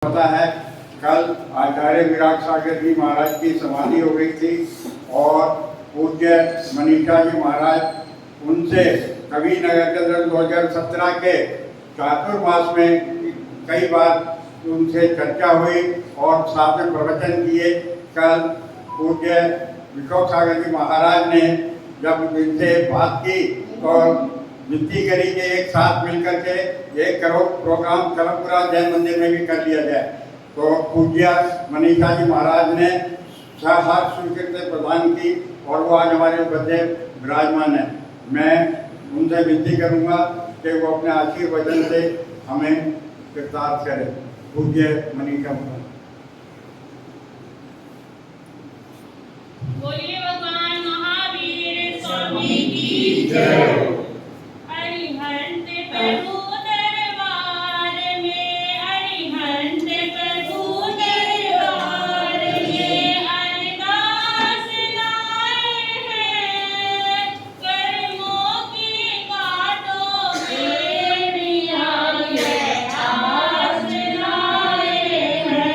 पता है कल आचार्य विराट सागर जी महाराज की समाधि हो गई थी और पूज्य मनीषा जी महाराज उनसे कवि नगर के अंदर 2017 के चातुर्मास में कई बार उनसे चर्चा हुई और साथ में प्रवचन किए। कल पूज्य विशोक सागर जी महाराज ने जब इनसे बात की और विनती करी कि एक साथ मिलकर के एक करो प्रोग्राम कलमपुरा जैन मंदिर में भी कर लिया जाए, तो पूज्य मनीषा जी महाराज ने सहर्ष स्वीकृति प्रदान की और वो आज हमारे मध्य विराजमान है। मैं उनसे विनती करूंगा कि वो अपने आशीर्वचन से हमें कृतार्थ करें। पूज्य मनीषा महाराज। बोलिए भगवान महावीर स्वामी की जय। अरिहंत प्रभु दरबार में, अरिहंत प्रभु दरबार में अरदास लाए हैं, कर्मों की कांटों में दिया ये आस लाए हैं।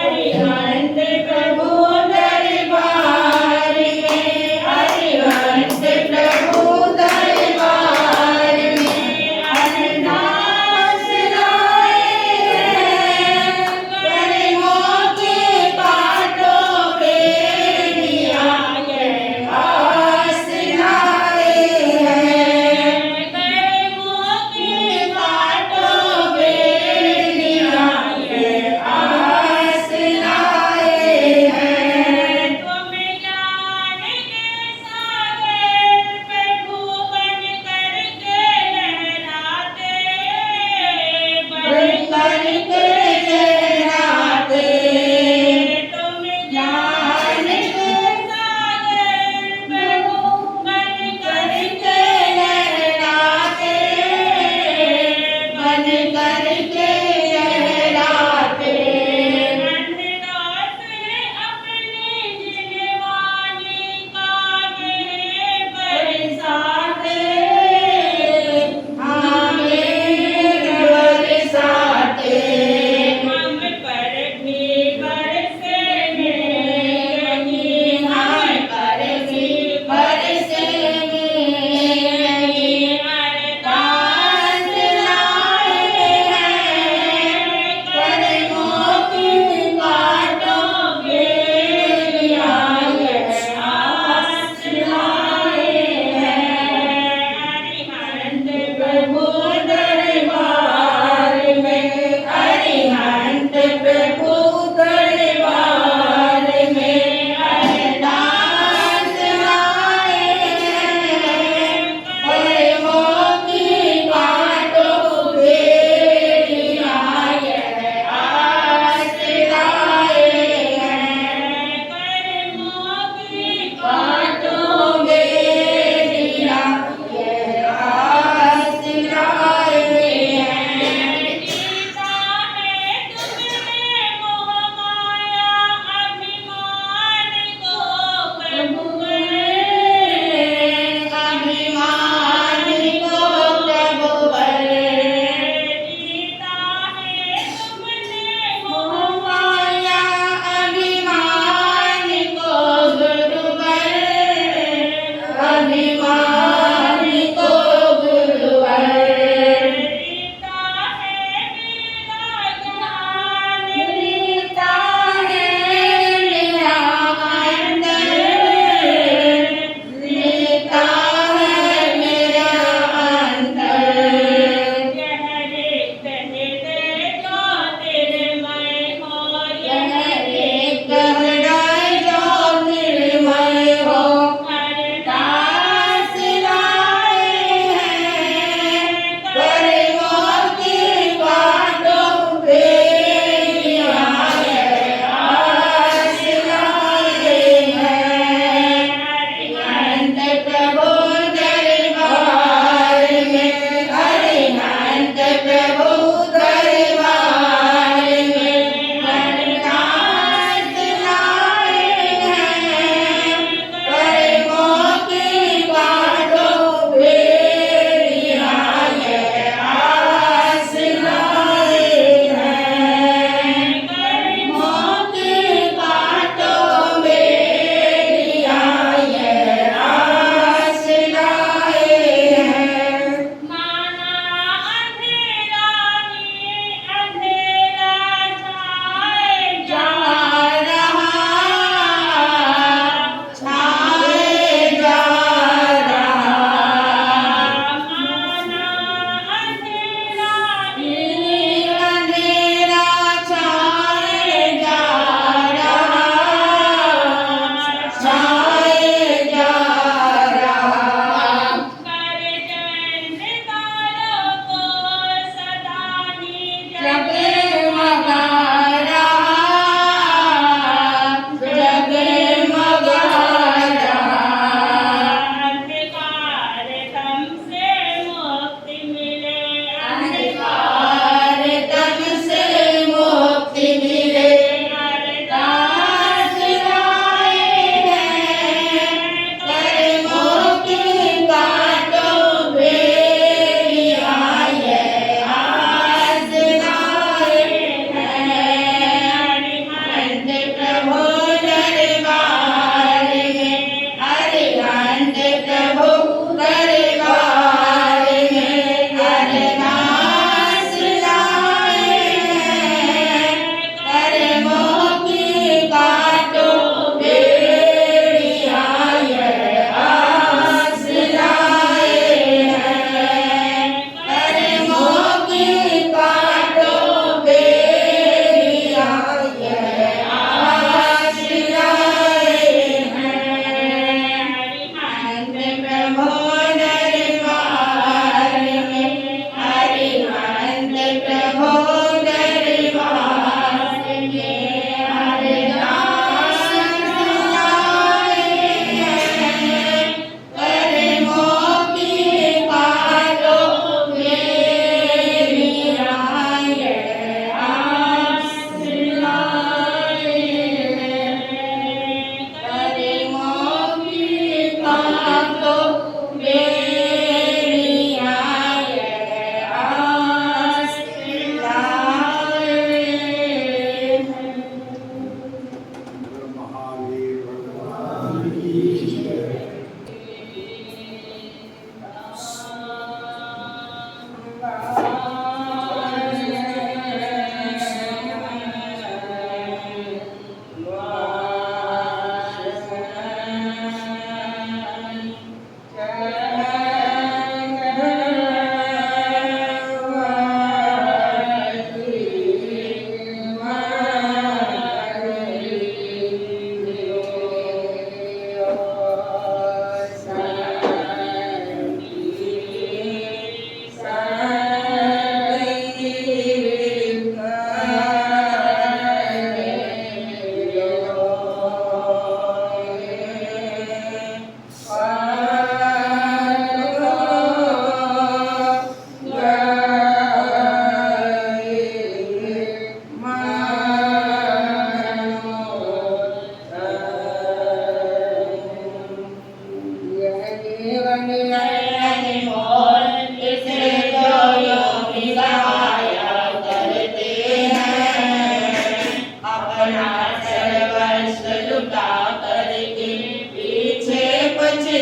अरिहंत प्रभु दरबार में, अरिहंत प्रभु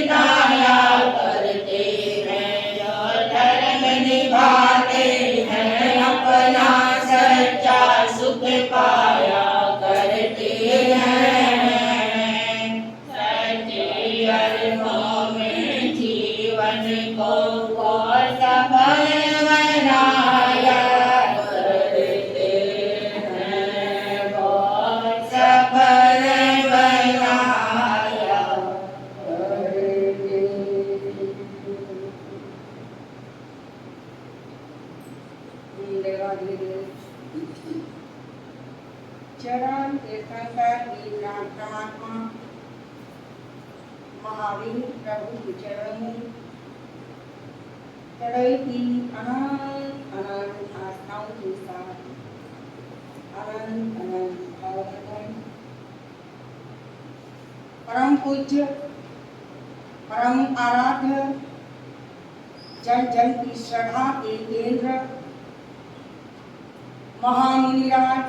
बताया करते हैं, जो धर्म निभाते हैं, अपना सच्चा सुख पाया करते हैं। सच्चे अर्थों में जीवन को सफल बनाया करते हैं, बहुत सफल बनाया करते। चरण तीर्थंकर वीरराज परमात्मा महावीर प्रभु के चरण में चढ़ाई की अनंत अनंत आस्थाओं के साथ अनंत अनंत भावनाएं परम पूज्य परम आराध्य जन जन की श्रद्धा के केंद्र महामुनिराज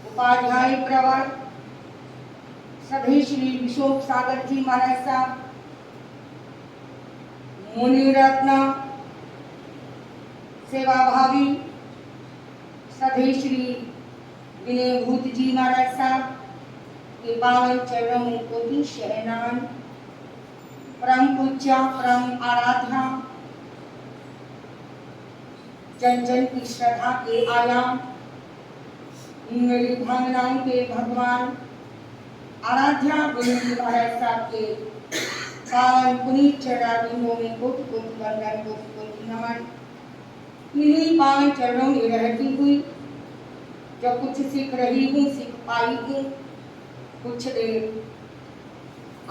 उपाध्याय प्रवर सभी श्री विशोक सागर जी महाराज साहब, मुनि रत्न सेवाभावी सभी श्री विनयभूत जी महाराज साहब के पावन चरणों में कोटि शहनान, परम पूज्य परम आराधना जन जन की श्रद्धा के आयाम, मेरी भावनाओं के भगवान आराध्या गुरु महाराज साहब के पावन पुनीत चरणारविंदों में कोटि कोटि वंदन, कोटि कोटि नमन। इन्हीं पावन चरणों में रहती हुई जो कुछ सीख रही हूँ, सीख पाई हूँ, कुछ देर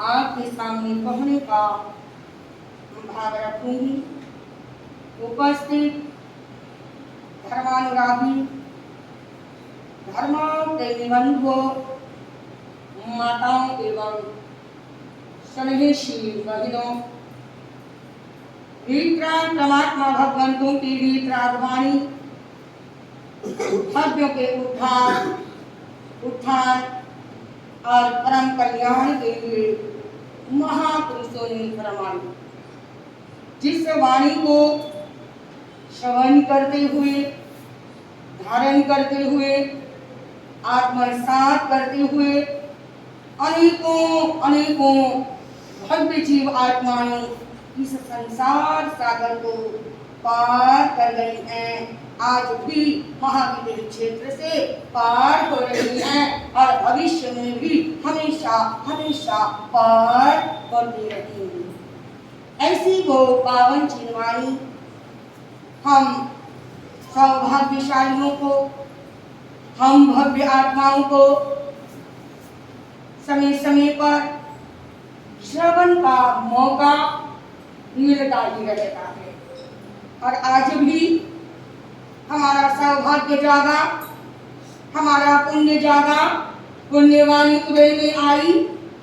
आपके सामने कहने का भाव रखूंगी। उपस्थित धर्मानुरागी धर्म प्रेमी बंधुओं, माताओं एवं स्नेहशील बहनों, वीतराग परमात्मा भगवंतों की वीतराग वाणी भव्यों के उत्थान और परम कल्याण के लिए महापुरुषों ने फरमाई। जिस वाणी को श्रवण करते हुए, धारण करते हुए, आत्मसात करते हुए अनेकों अनेकों भव्य जीव आत्माएं इस संसार सागर को पार कर गई हैं, आज भी महाविद्य क्षेत्र से पार हो रही हैं और भविष्य में भी हमेशा हमेशा पार होती रहेंगी। ऐसी वो पावन चिन्हवाणी हम सौभाग्यशालियों को, हम भव्य आत्माओं को समय समय पर श्रवण का मौका मिलता ही रहता है और आज भी हमारा सौभाग्य जागा, हमारा पुण्य जागा, पुण्यवाणी उदय में आई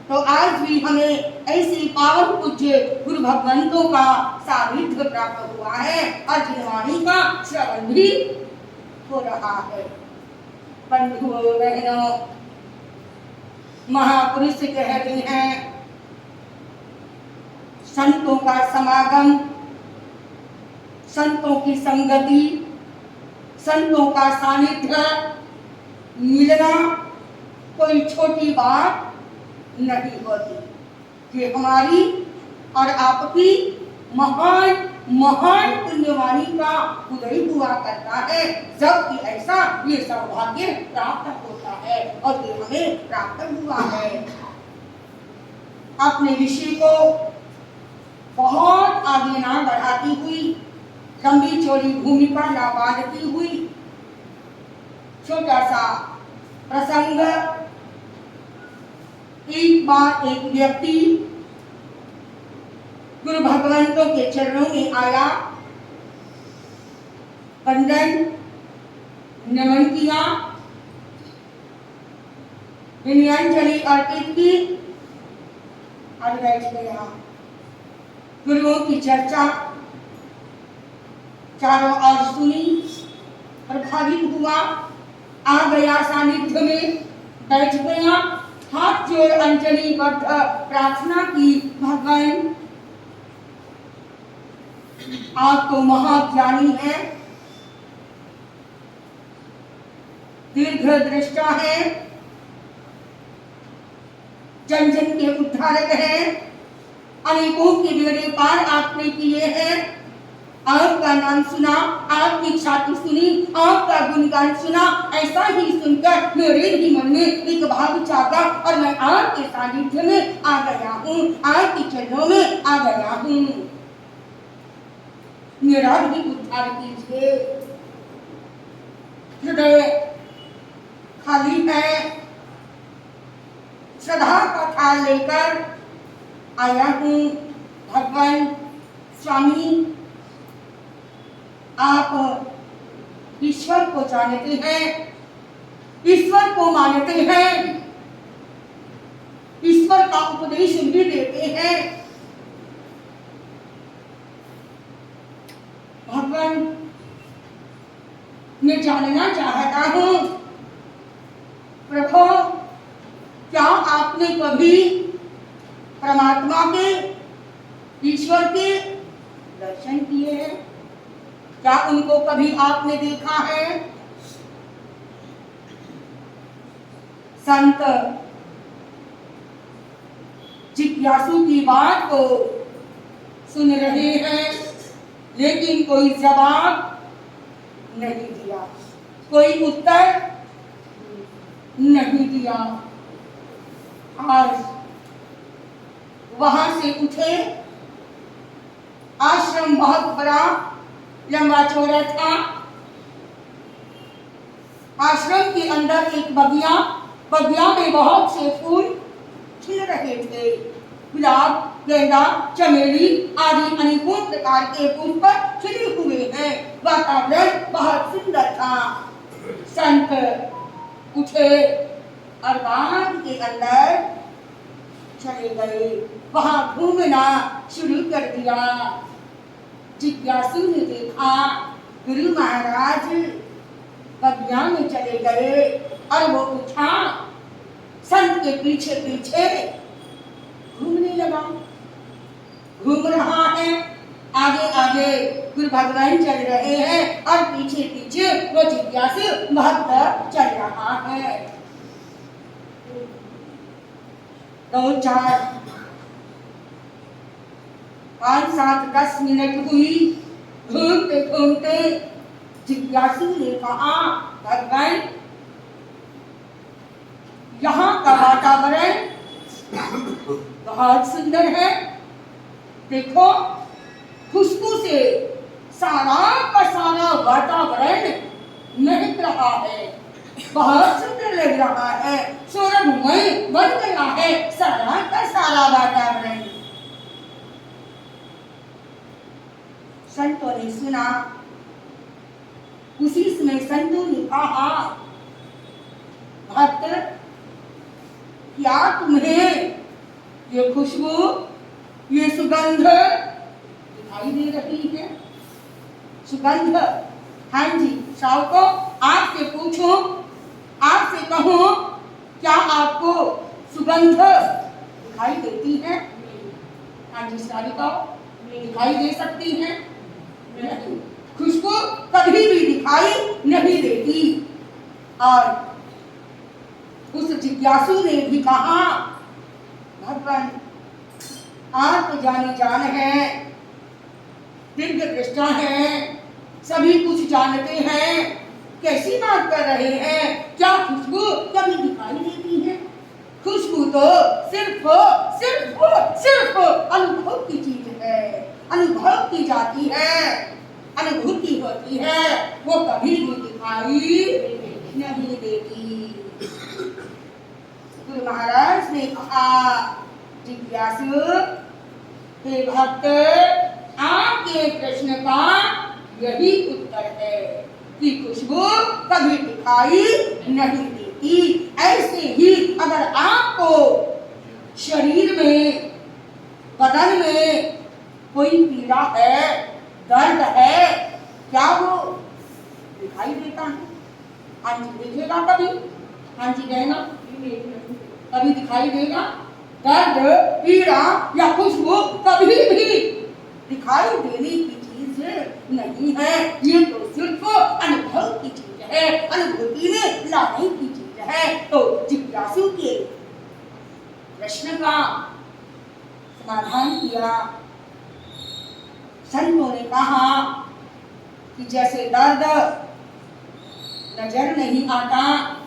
तो आज भी हमें ऐसी पावन पूज्य गुरु भगवंतों का सानिध्य प्राप्त हुआ है और जिनवाणी का श्रवण भी हो रहा है। बंधुओं बहनों, महापुरुष कहते हैं संतों का समागम, संतों की संगति, संतों का सानिध्य मिलना कोई छोटी बात नहीं होती। ये हमारी और आपकी महान महान पुण्यवाणी का उदय हुआ करता है, जबकि ऐसा ये सौभाग्य प्राप्त होता है और ये हमें प्राप्त हुआ है। अपने विषय को बहुत आगे ना बढ़ाती हुई, लंबी चौड़ी भूमिका ना बांधती हुई, छोटा सा प्रसंग, एक बार एक व्यक्ति गुरु भगवंतों के चरणों में आया, वंदन नमन किया, विनयांजलि अर्पित की और बैठ गया। गुरुओं की चर्चा चारों ओर सुनी, प्रभावित हुआ, आ गया सानिध्य में, बैठ गया, हाथ जोड़ अंजलि बद्ध प्रार्थना की, भगवान आप तो महाज्ञानी है, दीर्घ दृष्टा है, जन जन के उद्धारक है, अनेकों के बेड़े पार आपने किए हैं। आपका नाम सुना, आपकी छाती सुनी, आपका गुणगान सुना, ऐसा ही सुनकर मेरे भी मन में एक भाव जागा और मैं आपके सानिध्य में आ गया हूँ, आपके चरणों में आ गया हूँ। मेरा भी उद्धार कीजिए। हृदय खाली है, श्रद्धा का थाल लेकर आया हूँ। भगवान स्वामी, आप ईश्वर को जानते हैं, ईश्वर को मानते हैं, ईश्वर का उपदेश भी देते हैं। भगवान, मैं जानना चाहता हूँ प्रभु, क्या आपने कभी परमात्मा के, ईश्वर के दर्शन किए हैं? क्या उनको कभी आपने देखा है? संत जिज्ञासु की बात को सुन रहे हैं, लेकिन कोई जवाब नहीं दिया, कोई उत्तर नहीं दिया। आज वहां से उठे, आश्रम बहुत बड़ा लंबा चौड़ा था। आश्रम के अंदर एक बगिया, बगिया में बहुत से फूल खिल रहे थे, गुलाब, गेंदा, चमेली आदि अनेकों प्रकार के पुष्प खिले हुए हैं। वातावरण बहुत सुंदर था। संत उठे और बाग के अंदर चले गए, वहां घूमना शुरू कर दिया। जिज्ञासु ने देखा गुरु महाराज बगिया में चले गए और वो उठा, संत के पीछे पीछे घूमने लगा। घूम रहा है, आगे आगे गुरु भगवान चल रहे हैं और पीछे पीछे वो जिज्ञासु भक्त चल रहा है। 2, 4, 5, 7, 10 मिनट हुई। घूमते घूमते जिज्ञासु ने कहा, भगवान, यहाँ का वातावरण बहुत सुंदर है, देखो खुशबू से सारा का सारा वातावरण महक रहा है, बहुत सुंदर लग रहा है, सौरभमय बन गया है सारा का सारा वातावरण। संतों ने सुना, उसी समय संतों ने कहा, भक्त, क्या तुम्हें ये खुशबू, ये सुगंध दिखाई दे रही है? सुगंध? हाँ जी, सावको, आपसे पूछूं, आपसे कहूं, क्या आपको सुगंध दिखाई देती है? हाँ जी, सारिका, दिखाई दे सकती है? नहीं, खुशबू कभी भी दिखाई नहीं देती। और उस जिज्ञासु ने भी कहा, भगवान, आप जाने जान है, दीर्घ दृष्टा है, सभी कुछ जानते हैं, कैसी बात कर रहे हैं? क्या खुशबू कभी दिखाई देती है? खुशबू तो सिर्फ अनुभव की चीज है, अनुभव की जाती है, अनुभूति होती है, वो कभी भी दिखाई नहीं देती। गुरु महाराज ने कहा, जिज्ञासु, हे भक्त, आपके प्रश्न का यही उत्तर है कि खुशबू कभी दिखाई नहीं देती। ऐसे ही अगर आपको शरीर में, बदन में कोई पीड़ा है, दर्द है, क्या वो दिखाई देता है? हाँ जी, देखेगा कभी? हाँ जी, कहना कभी दिखाई देगा? दर्द, पीड़ा या खुशबू कभी भी दिखाई देने की चीज नहीं है। ये तो सिर्फ अनुभव की चीज है, अनुभूति में लाने की चीज है। तो जिज्ञासु के प्रश्न का समाधान किया। संतों ने कहा कि जैसे दर्द नजर नहीं आता,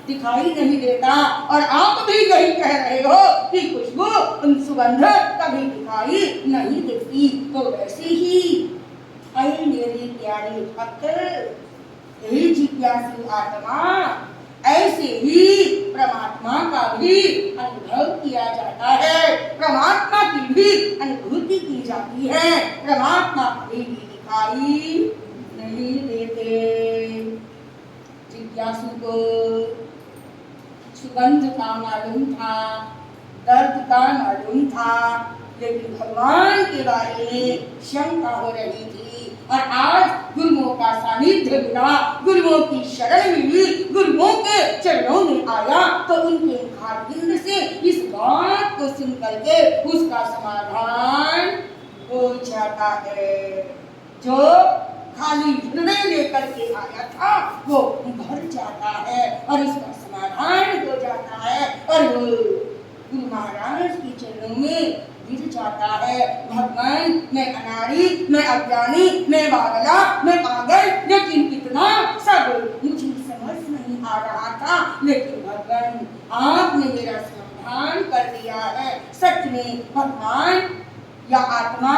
दिखाई नहीं देता, और आप भी यही कह रहे हो कि खुशबू, सुगंध कभी दिखाई नहीं देती, तो वैसे ही ऐ मेरी प्यारी भक्त, हे जिज्ञासु आत्मा, ऐसे ही परमात्मा का भी अनुभव किया जाता है, परमात्मा की भी अनुभूति की जाती है। परमात्मा कभी भी दिखाई नहीं देते। जिज्ञासु को सुगंध का मालूम था, दर्द का मालूम था, लेकिन भगवान के बारे में शंका हो रही थी। और आज गुरुओं का सानिध्य मिला, गुरुओं की शरण मिली, गुरुओं के चरणों में आया, तो उनके मुखारविंद से इस बात को सुन करके उसका समाधान हो जाता है। जो खाली हृदय लेकर के आया था वो भर जाता है और इसका समाधान हो जाता है, और वो गुरु महाराज के चरणों में गिर जाता है। भगवान, मैं अनाड़ी, मैं अज्ञानी, मैं बावला, मैं पागल, लेकिन इतना सब मुझे समझ नहीं आ रहा था, लेकिन भगवान आपने मेरा समाधान कर दिया है। सच में भगवान या आत्मा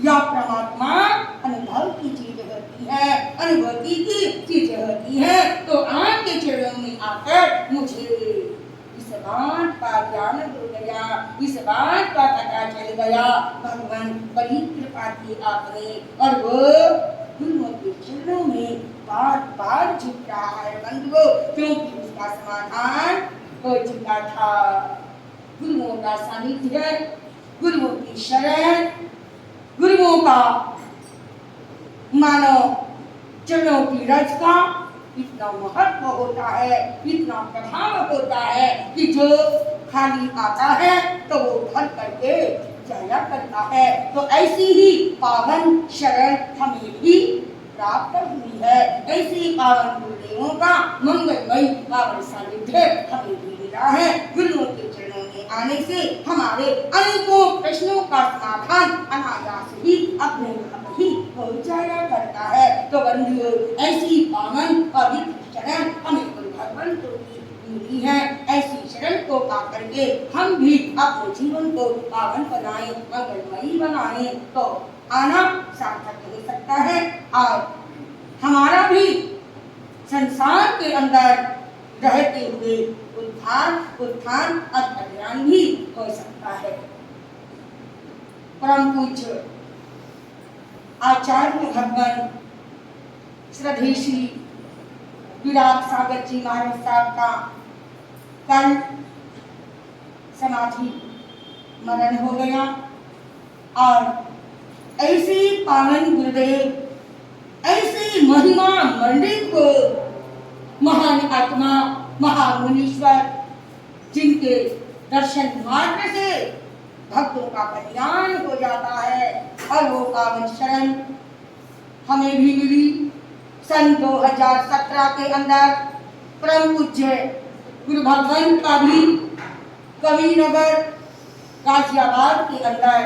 या परमात्मा अनुभव की चीज होती है, अनुभूति की चीज होती है। तो आपके चरणों में आकर मुझे इस बात का ज्ञान हो गया, इस बात का पता चल गया। भगवान बड़ी कृपा की आपने, और वो गुरुओं के चरणों में बार बार झुक रहा है बंधुओं, क्योंकि उसका समाधान हो चुका था। गुरुओं का सानिध्य, गुरुओं की शरण, गुरुओं का मानो चरणों की रज का इतना महत्व होता है, इतना प्रभाव होता है कि जो खाली आता है तो वो भर करके जाया करता है। तो ऐसी ही पावन शरण हमें भी प्राप्त हुई है, ऐसी पावन गुरुदेवों का मंगलमय पावन सानिध्य हमें भी मिला है। गुरुओं के चरणों में आने से हमारे अनेकों प्रश्नों का समाधान अनायास ही अपने आप ही हो जाया करता है। तो बंधुओं, ऐसी पावन पवित्र शरण हमें गुरु भगवान को मिली है। ऐसी शरण को पा करके हम भी अपने जीवन को पावन बनाएं, मंगलमयी बनाएं, तो आना सार्थक हो सकता है और हमारा भी संसार के अंदर रहते हुए उद्धार, उत्थान और कल्याण भी हो सकता है। परम पूज्य आचार्य भगवान श्रद्धेय श्री विराट सागर जी महाराज साहब का कल समाधि मरण हो गया, और ऐसे पावन गुरुदेव, ऐसे महिमा मंडित को महान आत्मा, महामुनीश्वर, जिनके दर्शन मात्र से भक्तों का कल्याण हो जाता है, और वो पावन शरण हमें भी मिली। सन 2017 के अंदर परम पूज्य गुरु भगवान का भी कवि नगर गाजियाबाद के अंदर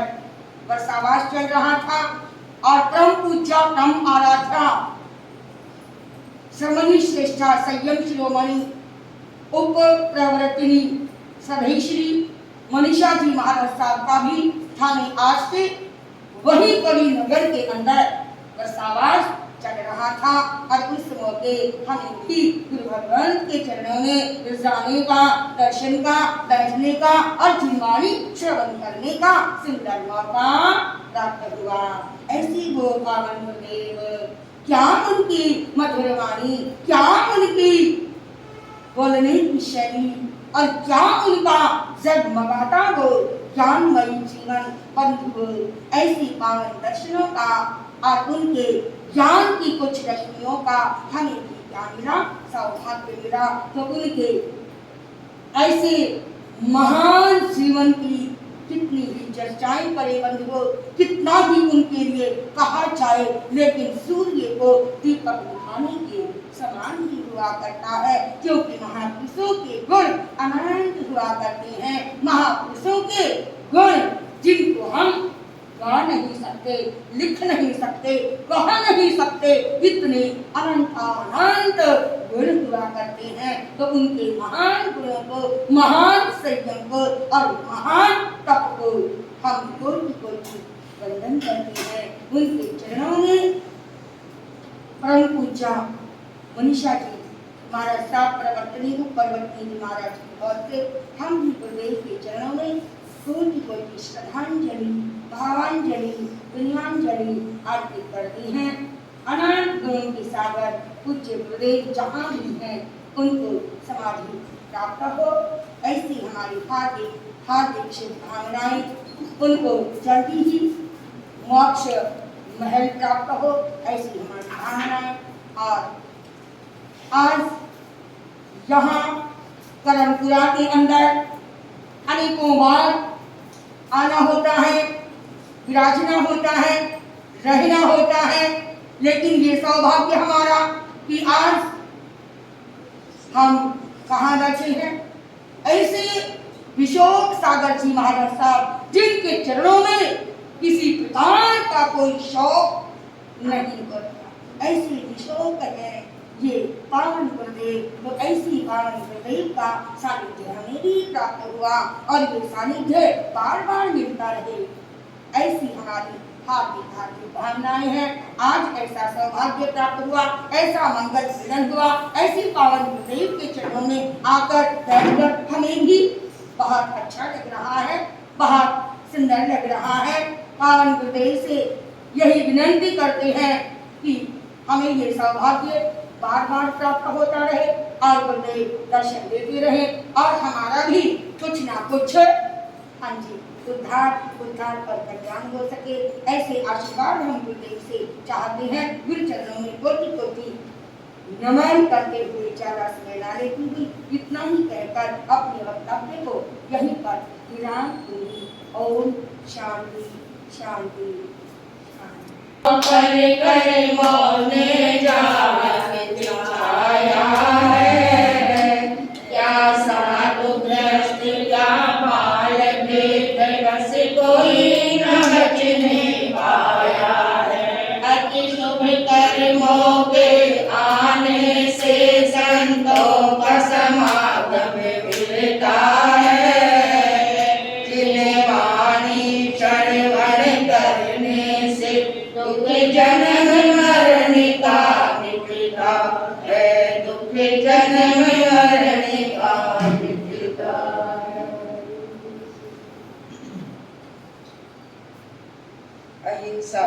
वर्षावास चल रहा था, और परम पूज्य परम आराध्या श्रमणी श्रेष्ठा संयम शिरोमणि उप प्रवर्तिनी श्रद्धेय श्री मनीषा जी महाराज साहब का भी थाने आज से वही कवि नगर के अंदर वर्षावास चल रहा था। और उस मौके हमें भी गुरु भगवान के चरणों में जाने का, दर्शन का, बैठने का और जिनवाणी श्रवण करने का सुंदर मौका प्राप्त हुआ। ऐसी वो पावन गुरुदेव, क्या उनकी मधुर वाणी, क्या उनकी बोलने की शैली, और क्या उनका जगमगाता वो ज्ञानमयी जीवन। बंधु, ऐसी पावन दर्शनों का और उनके ज्ञान की कुछ रश्मियों का हमें भी क्या मिला, सौभाग्य मिला। तो उनके ऐसे महान जीवन की कितनी भी चर्चाएं करे बंधुओं, कितना भी उनके लिए कहा जाए, लेकिन सूर्य को दीपक दिखाने के समान ही हुआ करता है, क्योंकि महापुरुषों के गुण अनंत हुआ करते हैं। महापुरुषों के गुण जिनको हम गा नहीं सकते, लिख नहीं सकते, कह नहीं सकते, इतने अनंत अनंत गुण हुआ करते हैं। तो उनके महान गुणों को, महान संयम को और महान तप को हम कोटि वंदन करते हैं। उनके चरणों में परम पूज्य मनीषा जी महाराज साहब प्रवर्तनी उपवर्तनी जी महाराज की ओर से हम भी गुरुदेव के चरणों में कोटि श्रद्धांजलि, भावांजलि, विनयान्जलि अर्पित करते हैं। अनंत गुणों के सागर पूज्य गुरुदेव जहाँ भी हैं उनको समाधि प्राप्त हो, ऐसी हमारी हार्दिक हार्दिक शुभकामनाएं। उनको जल्दी ही मोक्ष महल प्राप्त हो, ऐसी हमारी कामनाएं। और आज यहाँ करमपुरा के अंदर अनेकों बार आना होता है, विराजना होता है, रहना होता है, लेकिन ये सौभाग्य हमारा कि आज हम कहाँ बैठे हैं। ऐसे विशोक सागर जी महाराज साहब जिनके चरणों में किसी प्रकार का कोई शौक नहीं होता, ऐसे विशोक है ये पावन गुरुदेव। तो ऐसी पावन गुरुदेव का सानिध्य हमें भी प्राप्त हुआ और ये सानिध्य बार बार मिलता रहे, ऐसी हमारी हार्दिक हार्दिक भावनाएं हैं। आज ऐसा सौभाग्य प्राप्त हुआ, ऐसा मंगल मिलन हुआ, ऐसी पावन गुरुदेव के चरणों में आकर बैठकर हमें भी बहुत अच्छा लग रहा है, बहुत सुंदर लग रहा है। पावन गुरुदेव से यही विनती करते हैं कि हमें ये सौभाग्य बार बार प्राप्त होता रहे और गुरुदेव दर्शन देते रहे और हमारा भी कुछ ना कुछ हाँ जी उद्धार पर कल्याण हो सके, ऐसे आशीर्वाद हम गुरुदेव से चाहते हैं। गुरु चरणों में कोटि कोटि नमन करते हुए चारा समय ला लेती हुई इतना ही कहकर अपने वक्तव्य को यहीं पर विराम दूंगी। ओम शांति शांति कर कर मौन जागृत छाया है, क्या साधु ग्रस्त क्या बालक रस कोई न बचने पाया है। अति शुभ कर्मों के आने से संतों का समागम मिलता है, जिन्हें वाणी श्रवण करने से दुख जन्म मरण का मिटता है, दुख जन्म मरण का मिटता है। अहिंसा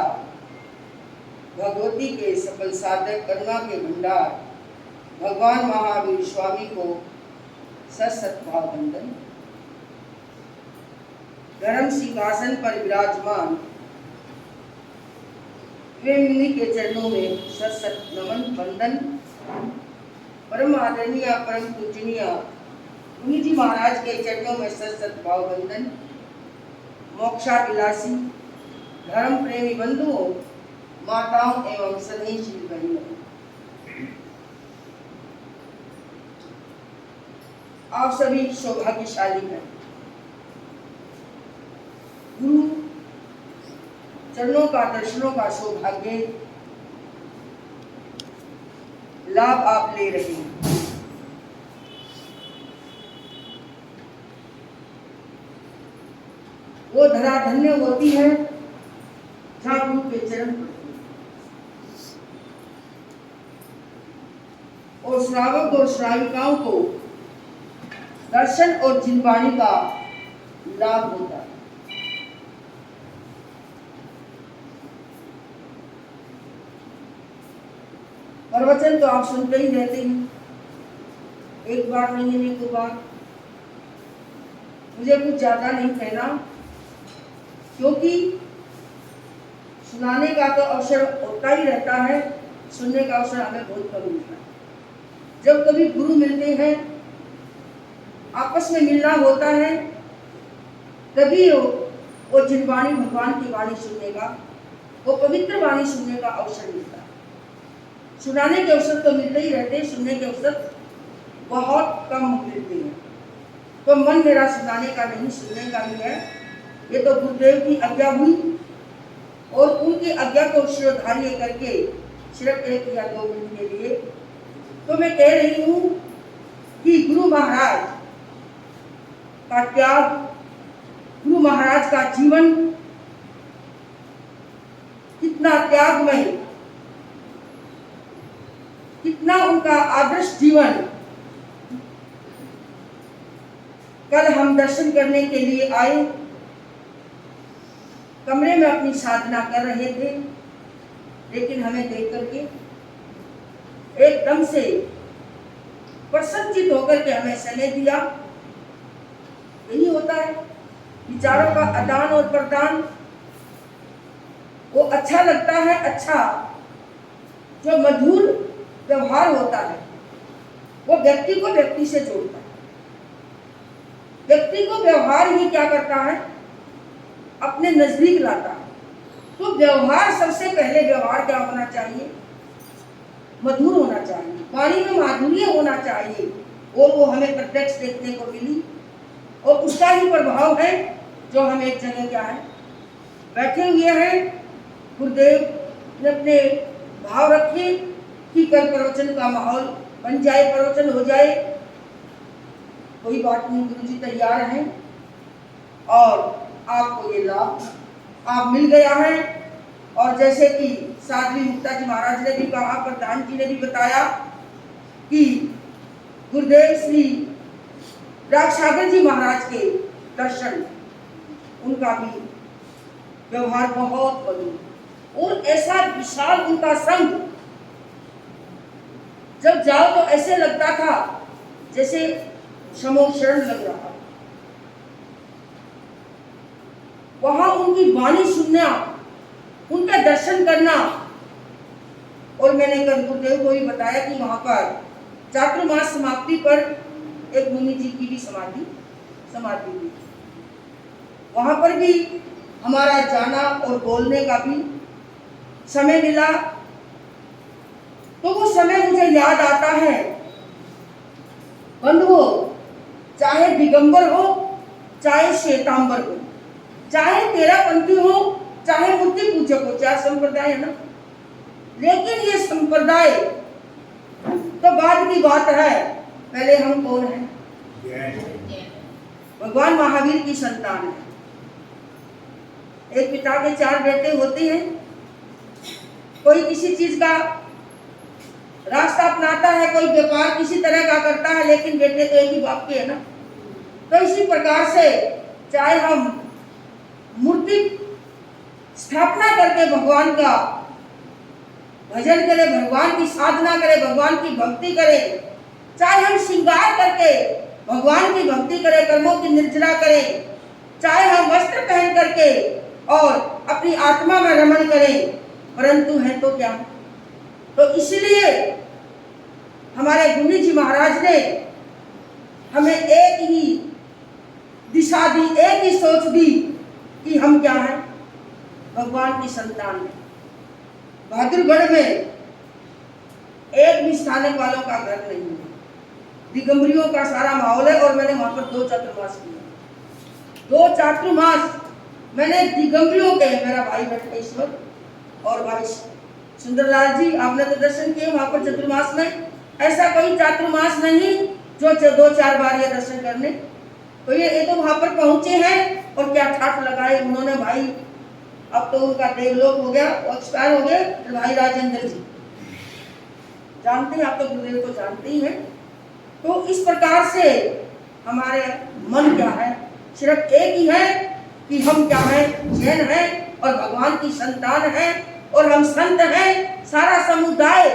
भगवती के सफल साधक करुणा के भंडार भगवान महावीर स्वामी को सत भाव वंदन। धर्म सिंहासन पर विराजमान प्रेम मुनि के चरणों में सत नमन वंदन। परम आदरणीय परम पूजनीय मुनि जी महाराज के चरणों में सत भाव वंदन। मोक्षाभिलाषी धर्म प्रेमी बंधुओं, माताओं एवं स्नेहशील बहनों, आप सभी सौभाग्यशाली हैं। गुरु चरणों का दर्शनों का सौभाग्य लाभ आप ले रहे हैं। वो धरा धन्य होती है जहाँ गुरु के चरण पड़ते हैं और श्रावक और श्राविकाओं को दर्शन और जिनवाणी का लाभ होता है। प्रवचन तो आप सुनते ही रहते हैं, एक बार नहीं है दो बार। मुझे कुछ ज्यादा नहीं कहना, क्योंकि सुनाने का तो अवसर होता ही रहता है, सुनने का अवसर हमें बहुत कम मिलता है। जब कभी गुरु मिलते हैं आपस में मिलना होता है, तभी वो जिनवाणी भगवान की वाणी सुनने का, वो पवित्र वाणी सुनने का अवसर मिलता है। सुनाने के अवसर तो मिलते ही रहते हैं, सुनने के अवसर बहुत कम मिलते हैं। तो मन मेरा सुनाने का नहीं, सुनने का ही है। ये तो गुरुदेव की आज्ञा हुई और उनकी आज्ञा को शिरोधार्य करके सिर्फ 1 या 2 मिनट के लिए तो मैं कह रही हूँ कि गुरु महाराज का त्याग, गुरु महाराज का जीवन कितना त्यागमय, कितना उनका आदर्श जीवन। कल हम दर्शन करने के लिए आए, कमरे में अपनी साधना कर रहे थे, लेकिन हमें देख करके एकदम से प्रसन्नचित होकर के हमें समय दिया। यही होता है विचारों का आदान और प्रदान, वो अच्छा लगता है। अच्छा जो मधुर व्यवहार होता है वो व्यक्ति को व्यक्ति से जोड़ता है। व्यक्ति को व्यवहार ही क्या करता है, अपने नजदीक लाता है। तो व्यवहार, सबसे पहले व्यवहार क्या होना चाहिए, मधुर होना चाहिए, वाणी में माधुर्य होना चाहिए। और वो हमें प्रत्यक्ष देखने को मिली और उसका ही प्रभाव है जो हम एक जगह क्या है बैठे हुए हैं। गुरुदेव ने अपने भाव रखे कि कल प्रवचन का माहौल बन जाए, प्रवचन हो जाए। कोई बात नहीं, गुरु जी तैयार हैं और आपको ये लाभ आप मिल गया है। और जैसे कि साध्वी मुक्ता जी महाराज ने भी कहा, प्रधान जी ने भी बताया कि गुरुदेव श्री राजसागर जी महाराज के दर्शन, उनका भी व्यवहार बहुत बदला और ऐसा विशाल उनका संग, जब जाओ तो ऐसे लगता था जैसे समोशरण लग रहा। वहां उनकी वाणी सुनना, उनका दर्शन करना। और मैंने कल गुरुदेव को भी बताया कि वहां पर चातुर्मास समाप्ति पर एक मुनि जी की भी समाधि हुई। वहां पर भी हमारा जाना और बोलने का भी समय मिला। तो वो समय मुझे याद आता है, बंधुओं, चाहे दिगंबर हो, चाहे श्वेतांबर हो, चाहे तेरापंथी हो, चाहे मूर्ति पूजक हो, 4 संप्रदाय है ना, लेकिन ये संप्रदाय तो बाद की बात है। पहले हम कौन हैं? भगवान महावीर की संतान है। एक पिता के 4 बेटे होते हैं। कोई किसी चीज का रास्ता अपनाता है, कोई व्यापार किसी तरह का करता है, लेकिन बेटे तो एक ही बाप के है ना। तो इसी प्रकार से चाहे हम मूर्ति स्थापना करके भगवान का भजन करें, भगवान की साधना करें, भगवान की भक्ति करें, चाहे हम श्रृंगार करके भगवान की भक्ति करें, कर्मों की निर्जरा करें, चाहे हम वस्त्र पहन करके और अपनी आत्मा में रमण करें, परंतु है तो क्या। तो इसलिए हमारे गुरु जी महाराज ने हमें एक ही दिशा दी, एक ही सोच दी कि हम क्या हैं, भगवान की संतान हैं। बहादुरगढ़ में एक भी स्थानक वालों का घर नहीं है, दिगंबरियों का सारा माहौल है। और मैंने वहां पर 2 चातुर्मास किए, 2 चातुर्मास मैंने दिगंबरियों के, मेरा भाई वेंकटेश्वर और भाई सुंदरलाल जी, आपने तो दर्शन किए वहां पर चतुर्मास में। ऐसा कोई चातुर्मास नहीं जो 2-4 बार ये दर्शन करने। तो ये तो वहां पर पहुंचे हैं और क्या ठाठ लगाए उन्होंने भाई। अब तो उनका देवलोक हो गया, एक्सपायर हो गए, भाई राजेंद्र जी, जानते हैं आप तो, गुरुदेव को जानते ही हैं। तो इस प्रकार से हमारे मन क्या है, सिर्फ एक ही है कि हम क्या हैं, जैन हैं और भगवान की संतान हैं और हम संत हैं। सारा समुदाय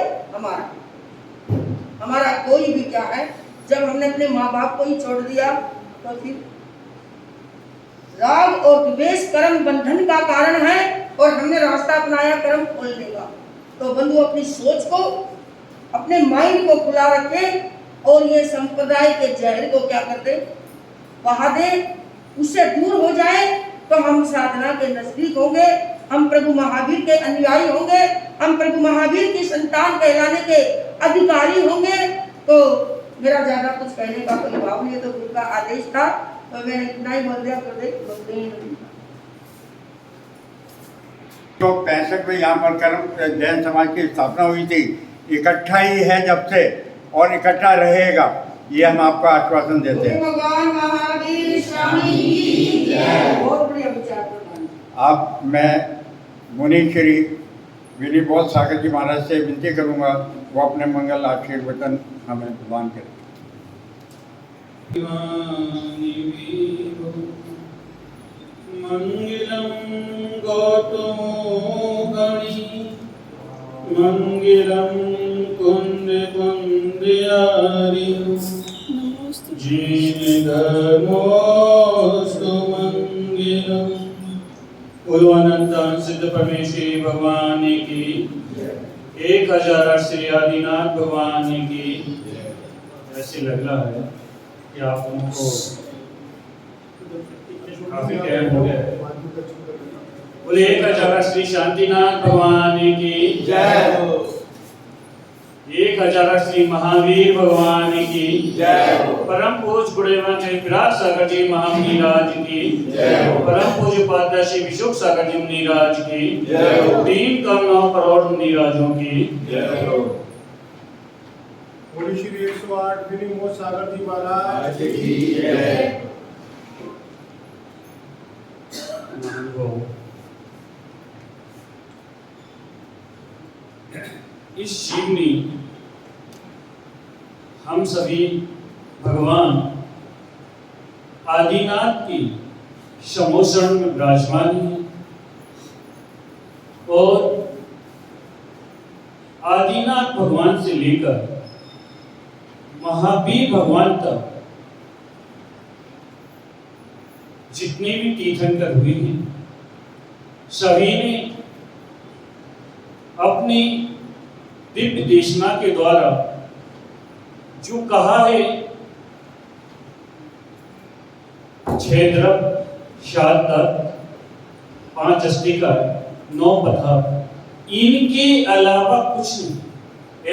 हमारा कोई भी क्या है, जब हमने अपने माँ बाप को ही छोड़ दिया तो फिर राग और द्वेष कर्म बंधन का कारण है और हमने रास्ता अपनाया कर्म खोलने का। तो बंधु अपनी सोच को, अपने माइंड को खुला रखें और ये संप्रदाय के जहर को क्या करते, बहा दे, उससे दूर हो जाए, तो हम साधना के नजदीक होंगे, हम प्रभु महावीर के अनुयायी होंगे, हम प्रभु महावीर की संतान कहलाने के अधिकारी होंगे। तो मेरा ज्यादा कुछ कहने का कोई भाव नहीं, तो गुरु का आदेश था, तो मैंने इतना ही बोल दिया। तो 65 में यहाँ पर कर्म जैन समाज की स्थापना हुई थी। इकट्ठा ही है जब से और इकट्ठा रहेगा, ये हम आपको आश्वासन देते हैं। भगवान महावीर स्वामी की जय। बहुत बढ़िया विचार प्रदान। अब मैं मुनि श्री विनय बोध सागर जी महाराज से विनती करूंगा, वो अपने मंगल आशीर्वचन हमें प्रदान करें। मंगलम गौतमो गणी मंगलम कुंद कुंदयारि जीन धर्मोस्तु मंगलम। बोलो अनंत सिद्ध परमेश्वरी भगवान की 1000 श्री आदिनाथ भगवान की। ऐसे लग रहा है कि आप उनको काफी टाइम हो गया है। बोले 1000 श्री शांतिनाथ भगवान की जय हो। 1000 श्री महावीर भगवान की जय हो। परम पूज्य गुरुदेव श्री विराट सागर जी महामुनि राज की जय हो। परम पूज्य पाद श्री विशुक सागर जी मुनि राज की जय हो। 3 करोड़ 9 करोड़ मुनि राजों की जय हो। बोले श्री 108 विनय बोध सागर जी महाराज की जय। इस जीवनी हम सभी भगवान आदिनाथ की समोषण में विराजमान हैं और आदिनाथ भगवान से लेकर महावीर भगवान तक जितने भी तीर्थंकर हुए हैं, सभी ने अपनी दिव्य देशना के द्वारा जो कहा है, 6 द्रव्य 7 तत्व 5 अस्तिका 9 पदार्थ, इनके अलावा कुछ नहीं।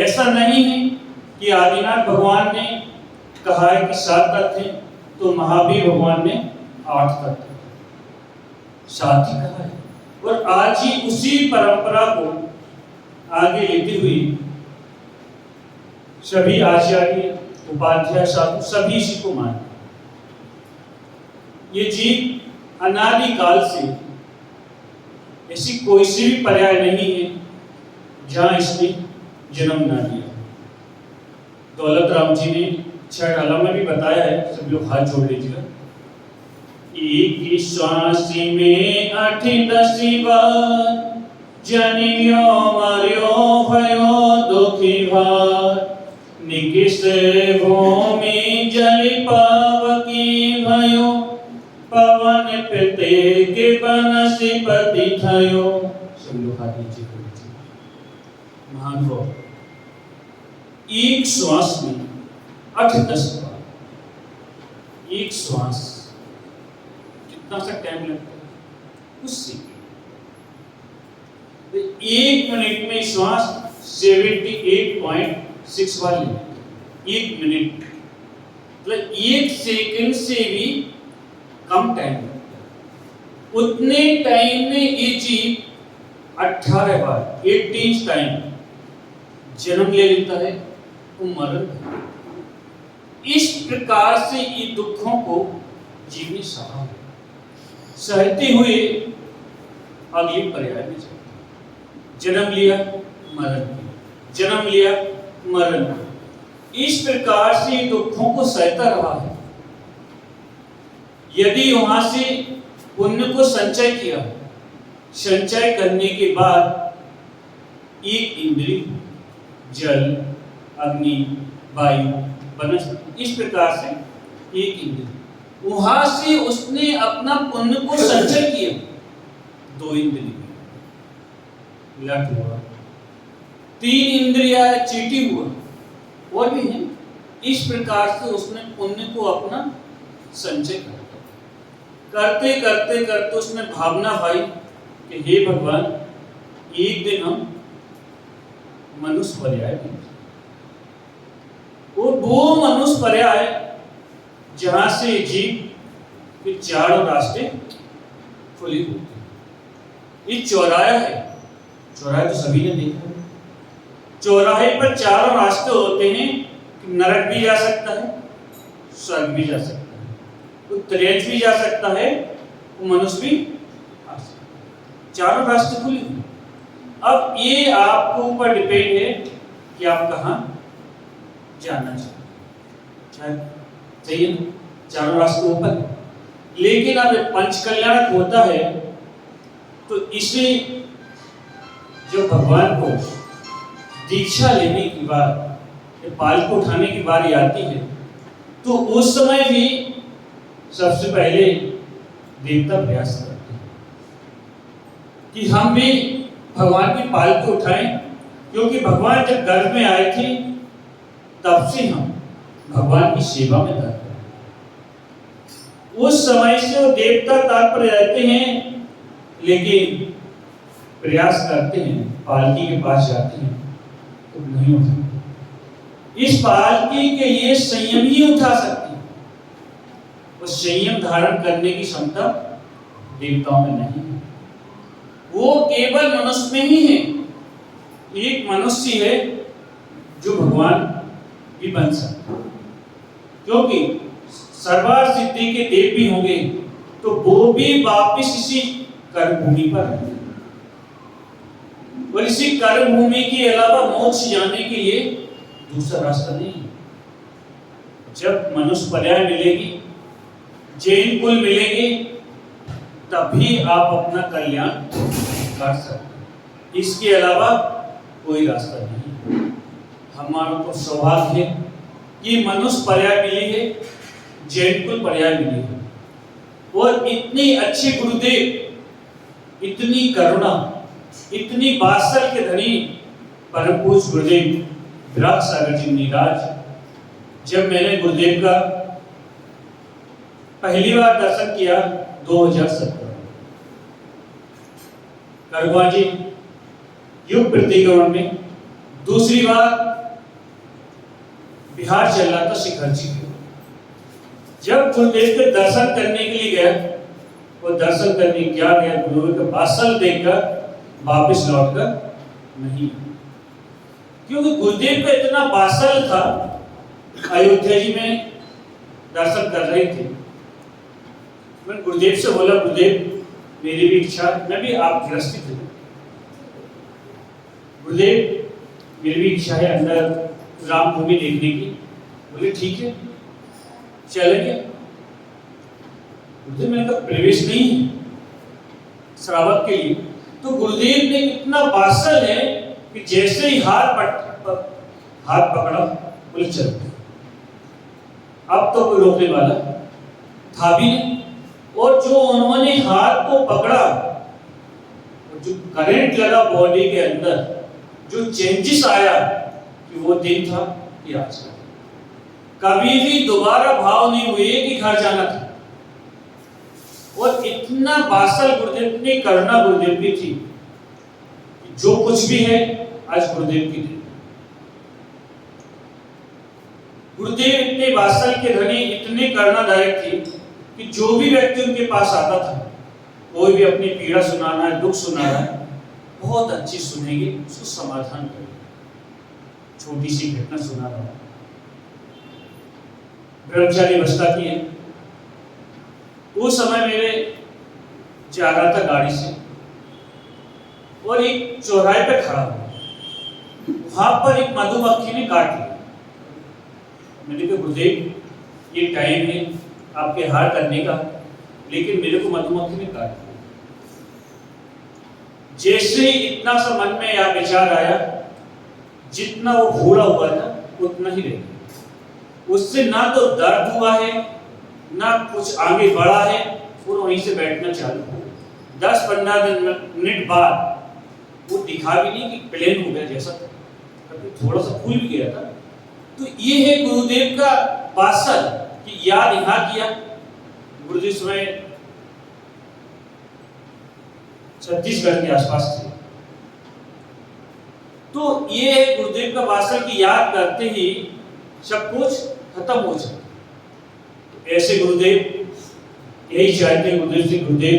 ऐसा नहीं है कि आदिनाथ भगवान ने कहा है कि 7 तत्व हैं, तो महावीर भगवान ने 8 तत्व 7 ही कहा है। और आज ही उसी परंपरा को आगे लेते हुए सभी आचार्य उपाध्याय साधु सभी इसी को मानते। ये जीव अनादि काल से ऐसी कोई सी भी पर्याय नहीं है जहां इसने जन्म ना लिया। दौलत राम जी ने छठाला में भी बताया है, सब लोग हाथ जोड़ लीजिएगा। एक श्वास में 8-10 बार जनियो मरियो भयो दुखी भार, निकिस भूमि जल पावकी भयो, पवन पिते के बनस्पति थयो। सब लोग हाथ नीचे कर लीजिए। महान हो, एक श्वास में 8-10 बार, एक श्वास कितना सा टाइम लगता है? कुछ सेकंड। 1 मिनट में श्वास 78.6 बार लेते हैं। 1 मिनट मतलब 1 सेकंड से भी कम टाइम लगता है। उतने टाइम में ये जीव 18 बार 18 टाइम जन्म ले लेता है तो मरण। इस प्रकार से ये दुखों को जीव ने सहा, सहते हुए अगली पर्याय में जन्म लिया मरण, जन्म लिया मरण। इस प्रकार से दुखों को सहता रहा है। यदि वहां से पुण्य को संचय किया, संचय करने के बाद एक इंद्रिय जल अग्नि वायु वनस्पति, इस प्रकार से एक इंद्रिय, वहां से उसने अपना पुण्य को संचय किया, 2 इंद्रिय लट हुआ, 3 इंद्रिया चीटी हुआ, और भी है इस प्रकार से उसने पुण्य को अपना संचय कर करते करते करते उसने भावना भाई कि हे भगवान, एक दिन हम मनुष्य पर्याय बन, वो मनुष्य पर्याय जहां से जीव के चारों रास्ते खुले होते हैं। ये चौराहा है, चौराहे तो सभी ने देखा है। चौराहे पर चारों रास्ते होते हैं कि नरक भी जा सकता है, स्वर्ग भी जा सकता है, तो त्रेत भी जा सकता है, तो मनुष्य भी आ सकता है। चारों रास्ते खुले हैं। अब ये आपके ऊपर डिपेंड है कि आप कहाँ जाना चाहते हैं। सही है ना? चारों रास्ते ऊपर है। लेकिन अब पंच कल्याणक होता है तो इसे जो भगवान को दीक्षा लेने की बात, पाल को उठाने की बारी आती है, तो उस समय भी सबसे पहले देवता प्रयास करते हैं कि हम भी भगवान की पाल को उठाएं, क्योंकि भगवान जब गर्भ में आए थे तब से हम भगवान की सेवा में तत्पर हैं। उस समय से वो देवता तत्पर रहते हैं, लेकिन प्रयास करते हैं, पालकी के पास जाते हैं तो नहीं उठा। इस पालकी के ये संयम ही उठा सकते हैं, वो संयम धारण करने की क्षमता देवताओं में नहीं है, वो केवल मनुष्य में ही है। एक मनुष्य है जो भगवान भी बन सकता है, क्योंकि सर्वार्थ सिद्धि के देव भी होंगे तो वो भी वापिस इसी कर्म भूमि पर है, और इसी कर्म भूमि के अलावा मोक्ष जाने के लिए दूसरा रास्ता नहीं है। जब मनुष्य पर्याय मिलेगी, जैन कुल मिलेंगे, तभी आप अपना कल्याण कर सकते हैं। इसके अलावा कोई रास्ता नहीं। हमारा तो सौभाग्य है कि मनुष्य पर्याय मिली है, जैन कुल पर्याय मिली है, और इतनी अच्छी गुरुदेव, इतनी करुणा, इतनी वात्सल्य के धनी परम पूज्य गुरुदेव विराट सागर जी महाराज, जब मैंने गुरुदेव का पहली बार दर्शन किया 2017 करगवा जी युग प्रतिक्रमण में, दूसरी बार बिहार चल रहा था शिखर जी के। जब गुरुदेव के दर्शन करने के लिए गया, वो दर्शन करने क्या गया, गुरुदेव का वात्सल्य देखकर वापस लौटकर नहीं, क्योंकि गुरुदेव का इतना वात्सल्य था। अयोध्या जी में दर्शन कर रहे थे, मैं गुरुदेव से बोला, गुरुदेव मेरी भी इच्छा, मैं भी आप गृहस्थी थे, गुरुदेव मेरी भी इच्छा है अंदर रामभूमि देखने की। बोले ठीक है चलेंगे। गुरुदेव मैंने कहा प्रवेश नहीं है श्रावक के लिए, तो गुरुदेव ने इतना वात्सल्य है कि जैसे ही हाथ पकड़ा, बोले चलते। अब तो कोई रोकने वाला था भी नहीं, और जो उन्होंने हाथ को पकड़ा, जो करंट लगा बॉडी के अंदर, जो चेंजेस आया, कि वो दिन था कि आज का। कभी भी दोबारा भाव नहीं हुए कि घर जाना था, और इतना वात्सल्य गुरुदेव, इतनी करुणा गुरुदेव की थी, जो कुछ भी है आज गुरुदेव की थी। गुरुदेव इतने वात्सल्य के धनी, इतने करुणादायक थे कि जो भी व्यक्ति उनके पास आता था, कोई भी अपनी पीड़ा सुनाना है, दुख सुनाना है, बहुत अच्छी सुनेंगे, उसको समाधान करेंगे। छोटी सी घटना सुना रहा हूं, ब्रह्मचारी अवस्था की है। उस समय मेरे जा रहा था गाड़ी से, और एक चौराहे पे खड़ा हुआ, वहां पर एक मधुमक्खी ने काट लिया। मैंने कहा गुरुदेव ये टाइम है आपके हार करने का, लेकिन मेरे को मधुमक्खी ने काट लिया। जैसे ही इतना सा मन में यह विचार आया, जितना वो भूला हुआ था उतना ही रह गया। उससे ना तो दर्द हुआ है, ना कुछ आगे बढ़ा है, और वहीं से बैठना चालू हो। 10-15 मिनट बाद वो दिखा भी नहीं कि प्लेन हो गया जैसा था, कभी थोड़ा सा फूल भी गया था, तो ये है गुरुदेव का वात्सल कि याद यहाँ किया। गुरुदेव समय छत्तीसगढ़ के आसपास थे। तो ये है गुरुदेव का वात्सल की याद करते ही सब कुछ खत्म हो जाए। तो ऐसे गुरुदेव यही चाहते हैं गुरुदेव से, गुरुदेव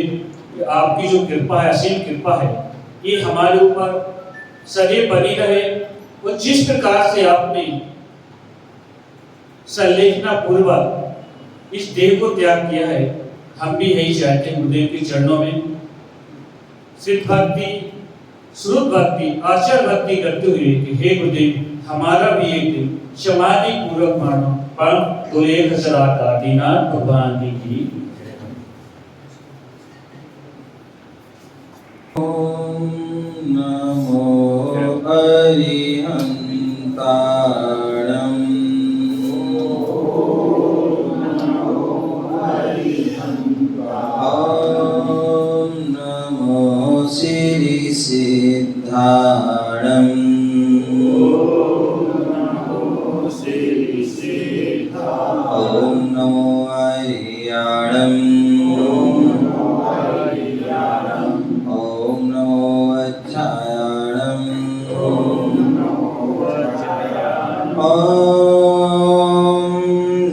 कि आपकी जो कृपा है, असीम कृपा है, ये हमारे ऊपर सदैव बनी रहे। और जिस प्रकार से आपने संलेखना पूर्वक इस देह को त्याग किया है, हम भी यही चाहते हैं गुरुदेव के चरणों में सिद्ध भक्ति, श्रुत भक्ति, आचार भक्ति करते हुए कि हे गुरुदेव हमारा भी एक दिन समाधि पूर्वक मानो परम तो 1008 आदिनाथ भगवान की। ओम नमो अरिहंताणं। ओम नमो श्री सिद्धाणं। ओम नमो हरियाणं। ओम नमो अच्छायाणं। ओम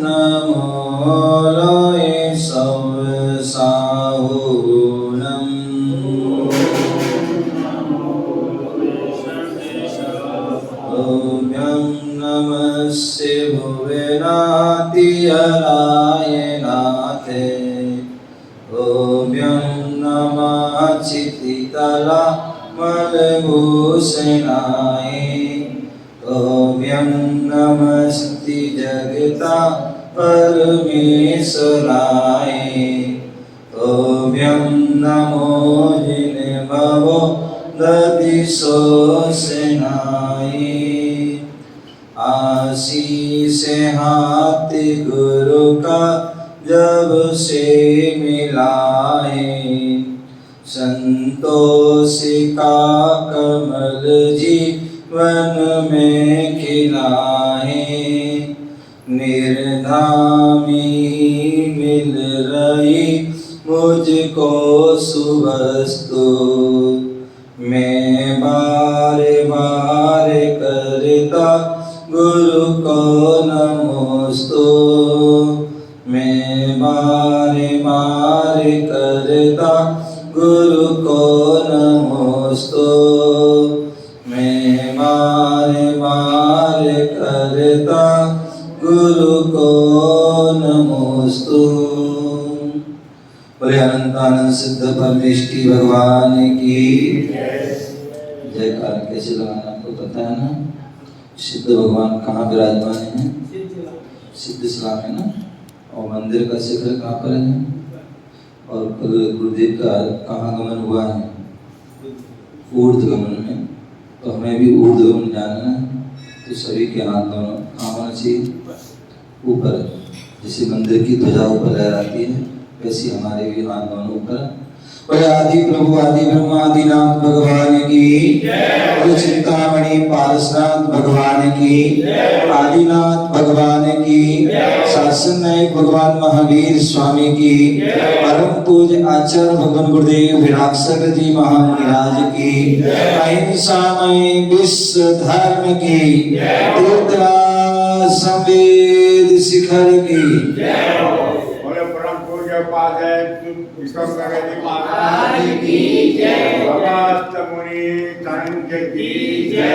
नमो लये सवसाहुणम्। ओम नमस्ते भुवनाति हराय नाथे। ओम नमः चितितला मलभूषणाय। ओम नमस्ते जगता परमेश्वराय। ओम नमो जिनभवो दधिशोषणाय। आशीष हाथ गुरु का जब से मिलाए। संतोष का कमल जीवन में खिलाए। निर्धामी मिल रही मुझको सुवस्तु। मैं बार बार करता गुरु को नमोस्तु। मैं बार बार करता गुरु को नमोस्तु। मैं बार बार करता गुरु को नमोस्तु। बोले अनंतानंद सिद्ध परमेष्टि भगवान की जयकार। कैसे लगाना आपको पता है ना। सिद्ध भगवान कहाँ विराजमान है? सिद्ध सलाम है ना। और मंदिर का शिखर कहाँ पर है? और गुरुदेव का कहाँ गमन हुआ है? ऊर्ध्व गमन में। तो हमें भी ऊर्ध्व गमन जानना है। तो सभी के हाथ दोनों कहाँ होना चाहिए? ऊपर। जैसे मंदिर की ध्वजा ऊपर लहराती है, वैसे हमारे भी हाथ दोनों ऊपर। बोले आदि प्रभु आदि ब्रह्म आदिनाथ भगवान की। बोले चिंतामणि पारसनाथ भगवान की। आदिनाथ भगवान की। शासन नायक भगवान महावीर स्वामी की। परम पूज्य आचार्य भगवान गुरुदेव विरासक जी महाराज की। अहिंसामय विश्व धर्म की। तीर्थराज संवेद शिखर की। बोले परम पूज्य उपाध्याय विश्वम्भर जी महाराज की जय। भगत मुनि धनंजय की जय।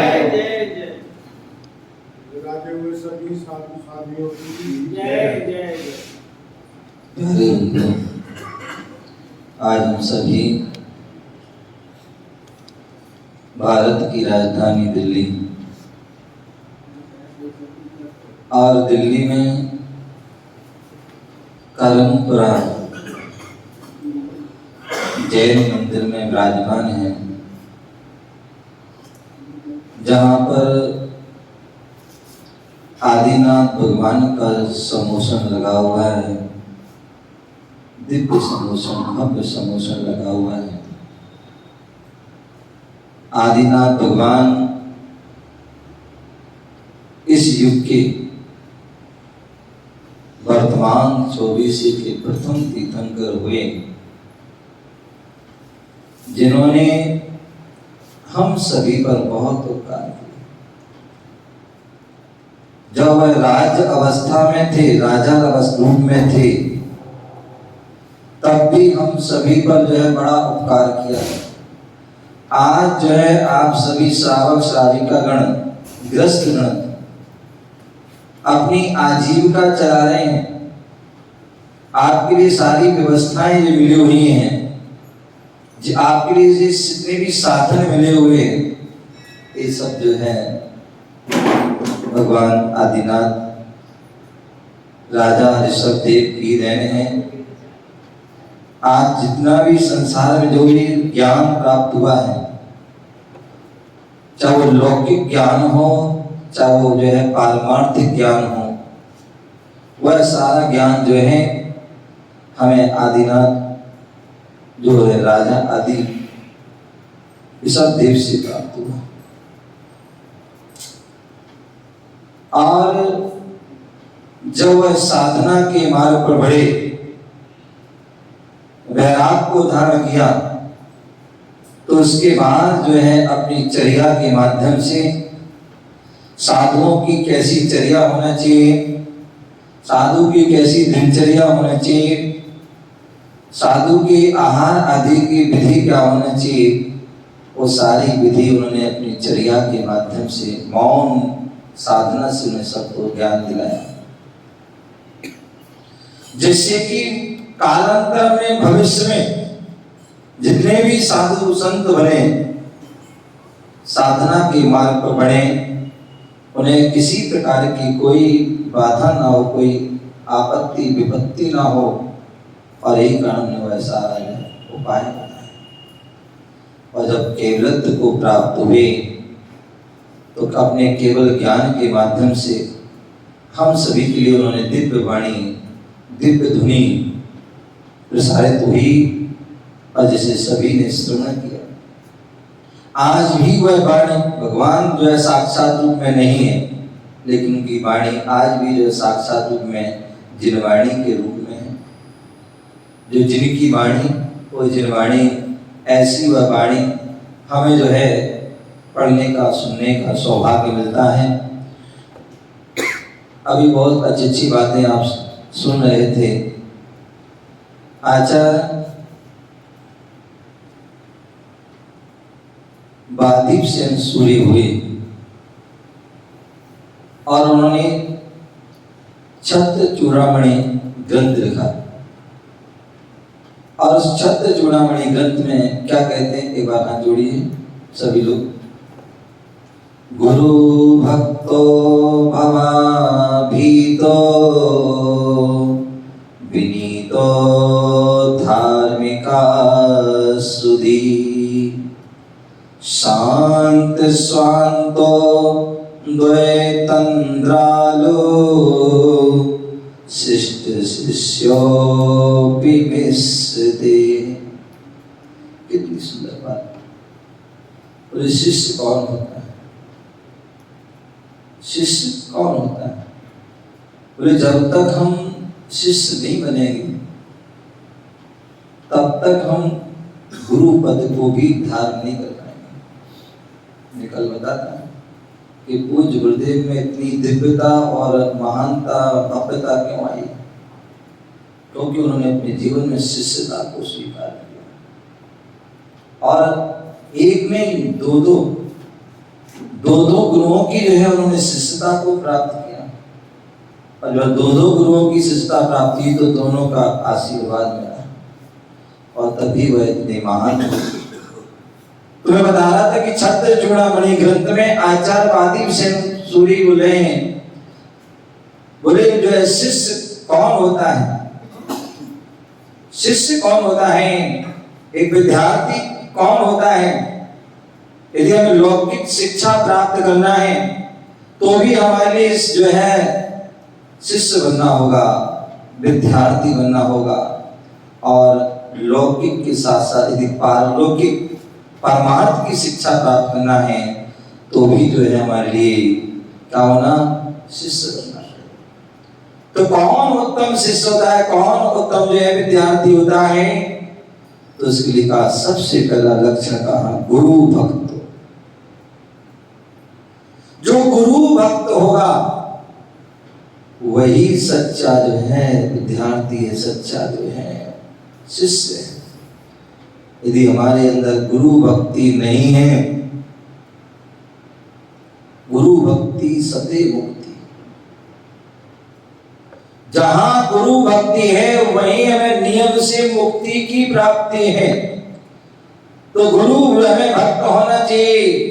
विराजे हुए सभी साधु साधियों की जय जय जय। आज हम सभी भारत की राजधानी दिल्ली और दिल्ली में करमपुरा जैन मंदिर में विराजमान है, जहाँ पर आदिनाथ भगवान का समोसन लगा हुआ है। दिव्य समोसन, भव्य समोसन लगा हुआ है। आदिनाथ भगवान इस युग के वर्तमान 24 के प्रथम तीर्थंकर हुए, जिन्होंने हम सभी पर बहुत उपकार किया। जब वह राज अवस्था में थे, राजा रूप में थे, तब भी हम सभी पर जो है बड़ा उपकार किया है। आज जो है आप सभी श्रावक श्राविका गण, ग्रस्त गण अपनी आजीविका चला रहे हैं। आपके लिए सारी व्यवस्थाएं जो मिली हुई हैं, जो आपके लिए जितने भी साधन मिले हुए हैं, ये सब जो है भगवान आदिनाथ राजा ऋषभ देव की देन है। आज जितना भी संसार में जो भी ज्ञान प्राप्त हुआ है, चाहे वो लौकिक ज्ञान हो, चाहे वो जो है पारमार्थिक ज्ञान हो, वह सारा ज्ञान जो है हमें आदिनाथ जो है राजा आदि ऋषभ देव से प्राप्त हुआ। और जब वह साधना के मार्ग पर बढ़े, वैराग को धारण किया, तो उसके बाद जो है अपनी चर्या के माध्यम से साधुओं की कैसी चर्या होना चाहिए, साधु की कैसी दिनचर्या होना चाहिए, साधु के आहार आदि की विधि क्या होना चाहिए, वो सारी विधि उन्होंने अपनी चर्या के माध्यम से मौन साधना से उन्हें सबको ज्ञान दिलाया, जिससे कि कालांतर में भविष्य में जितने भी साधु संत बने, साधना के मार्ग पर बढ़े, उन्हें किसी प्रकार की कोई बाधा ना हो, कोई आपत्ति विपत्ति ना हो, और यही कारण ने वह सारा उपाय बताया। और जब केवलत्व को प्राप्त हुए, तो अपने केवल ज्ञान के माध्यम से हम सभी के लिए उन्होंने दिव्य वाणी, दिव्य धुनी प्रसारित हुई, और जिसे सभी ने श्रवण किया। आज भी वह वाणी, भगवान जो है साक्षात रूप में नहीं है, लेकिन उनकी वाणी आज भी जो है साक्षात रूप में जिनवाणी के रूप में है। जो जिनकी वाणी, वो जिनवाणी, ऐसी वह वाणी हमें जो है पढ़ने का, सुनने का सौभाग्य मिलता है। अभी बहुत अच्छी अच्छी बातें आप सुन रहे थे। आचार्य बादीप सेन सूर्य हुए, और उन्होंने छत्र चूड़ामणि ग्रंथ लिखा, और उस छत्र चूड़ामणि ग्रंथ में क्या कहते हैं, एक बार हाथ जोड़िए सभी लोग। गुरु भक्तो भवाभीतो विनीतो धार्मिका सुधी, शांत स्वांतो द्वैतंद्रालो शिष्ट शिष्योपि मिश्रते। कितनी सुंदर बात। और शिष्य कौन होता है? शिष्य कौन होता है? बोले जब तक हम शिष्य नहीं बनेंगे, तब तक हम गुरु पद को भी धारण नहीं कर पाएंगे। मैं कल बताता हूं कि पूज्य गुरुदेव में इतनी दिव्यता और महानता, भव्यता क्यों आई? क्योंकि उन्होंने अपने जीवन में शिष्यता को स्वीकार किया, और एक में दो गुरुओं की जो है उन्होंने शिष्यता को प्राप्त किया। और जब दो गुरुओं की शिष्यता प्राप्त की, तो दोनों का आशीर्वाद मिला, और तभी वह इतने महान हुए। तो मैं बता रहा था कि छत्र चूड़ामणि ग्रंथ में आचार्य बादीप सेन सूरी बोले हैं, बोले जो है शिष्य कौन होता है? शिष्य कौन होता है? एक विद्यार्थी कौन होता है? यदि हमें लौकिक शिक्षा प्राप्त करना है, तो भी हमारे लिए जो है शिष्य बनना होगा, विद्यार्थी बनना होगा। और लौकिक के साथ साथ यदि पारलौकिक परमार्थ की शिक्षा प्राप्त करना है, तो भी जो है हमारे लिए क्या होना? शिष्य बनना। तो कौन उत्तम शिष्य होता है, कौन उत्तम जो है विद्यार्थी होता है? तो उसके लिए कहा सबसे पहला लक्षण कहा गुरु भक्त। जो गुरु भक्त होगा वही सच्चा जो है विद्यार्थी है, सच्चा जो है शिष्य है। यदि हमारे अंदर गुरु भक्ति नहीं है, गुरु भक्ति सते मुक्ति। जहां गुरु भक्ति है वहीं हमें नियम से मुक्ति की प्राप्ति है। तो गुरु हमें भक्त होना चाहिए।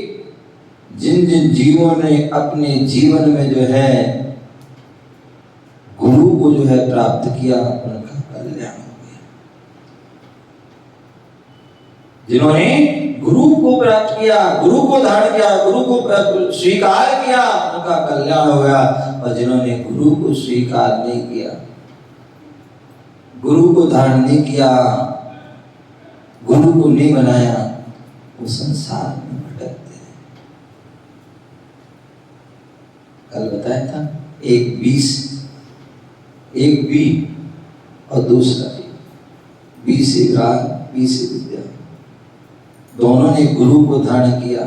जिन जिन जीवों ने अपने जीवन में जो है गुरु को जो है प्राप्त किया उनका कल्याण हो गया। जिन्होंने गुरु को प्राप्त किया, गुरु को धारण किया, गुरु को स्वीकार किया, उनका कल्याण हो गया। और जिन्होंने गुरु को स्वीकार नहीं किया, गुरु को धारण नहीं किया, गुरु को नहीं बनाया, वो संसार में भटकते हैं। कल बताया था एक बी और दूसरा बी से ज्ञान, बी से विद्या। दोनों ने गुरु को धारण किया,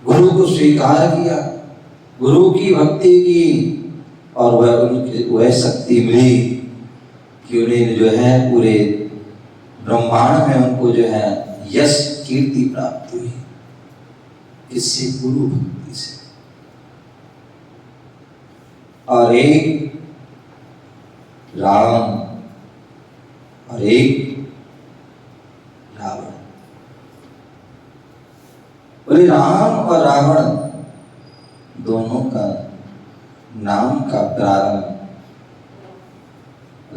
गुरु को स्वीकार किया, गुरु की भक्ति की, और वह शक्ति मिली कि उन्हें जो है पूरे ब्रह्मांड में उनको जो है यश कीर्ति प्राप्त हुई। किससे? गुरु भक्ति से। और एक राम और एक रावण। बोले राम और रावण दोनों का नाम का प्रारंभ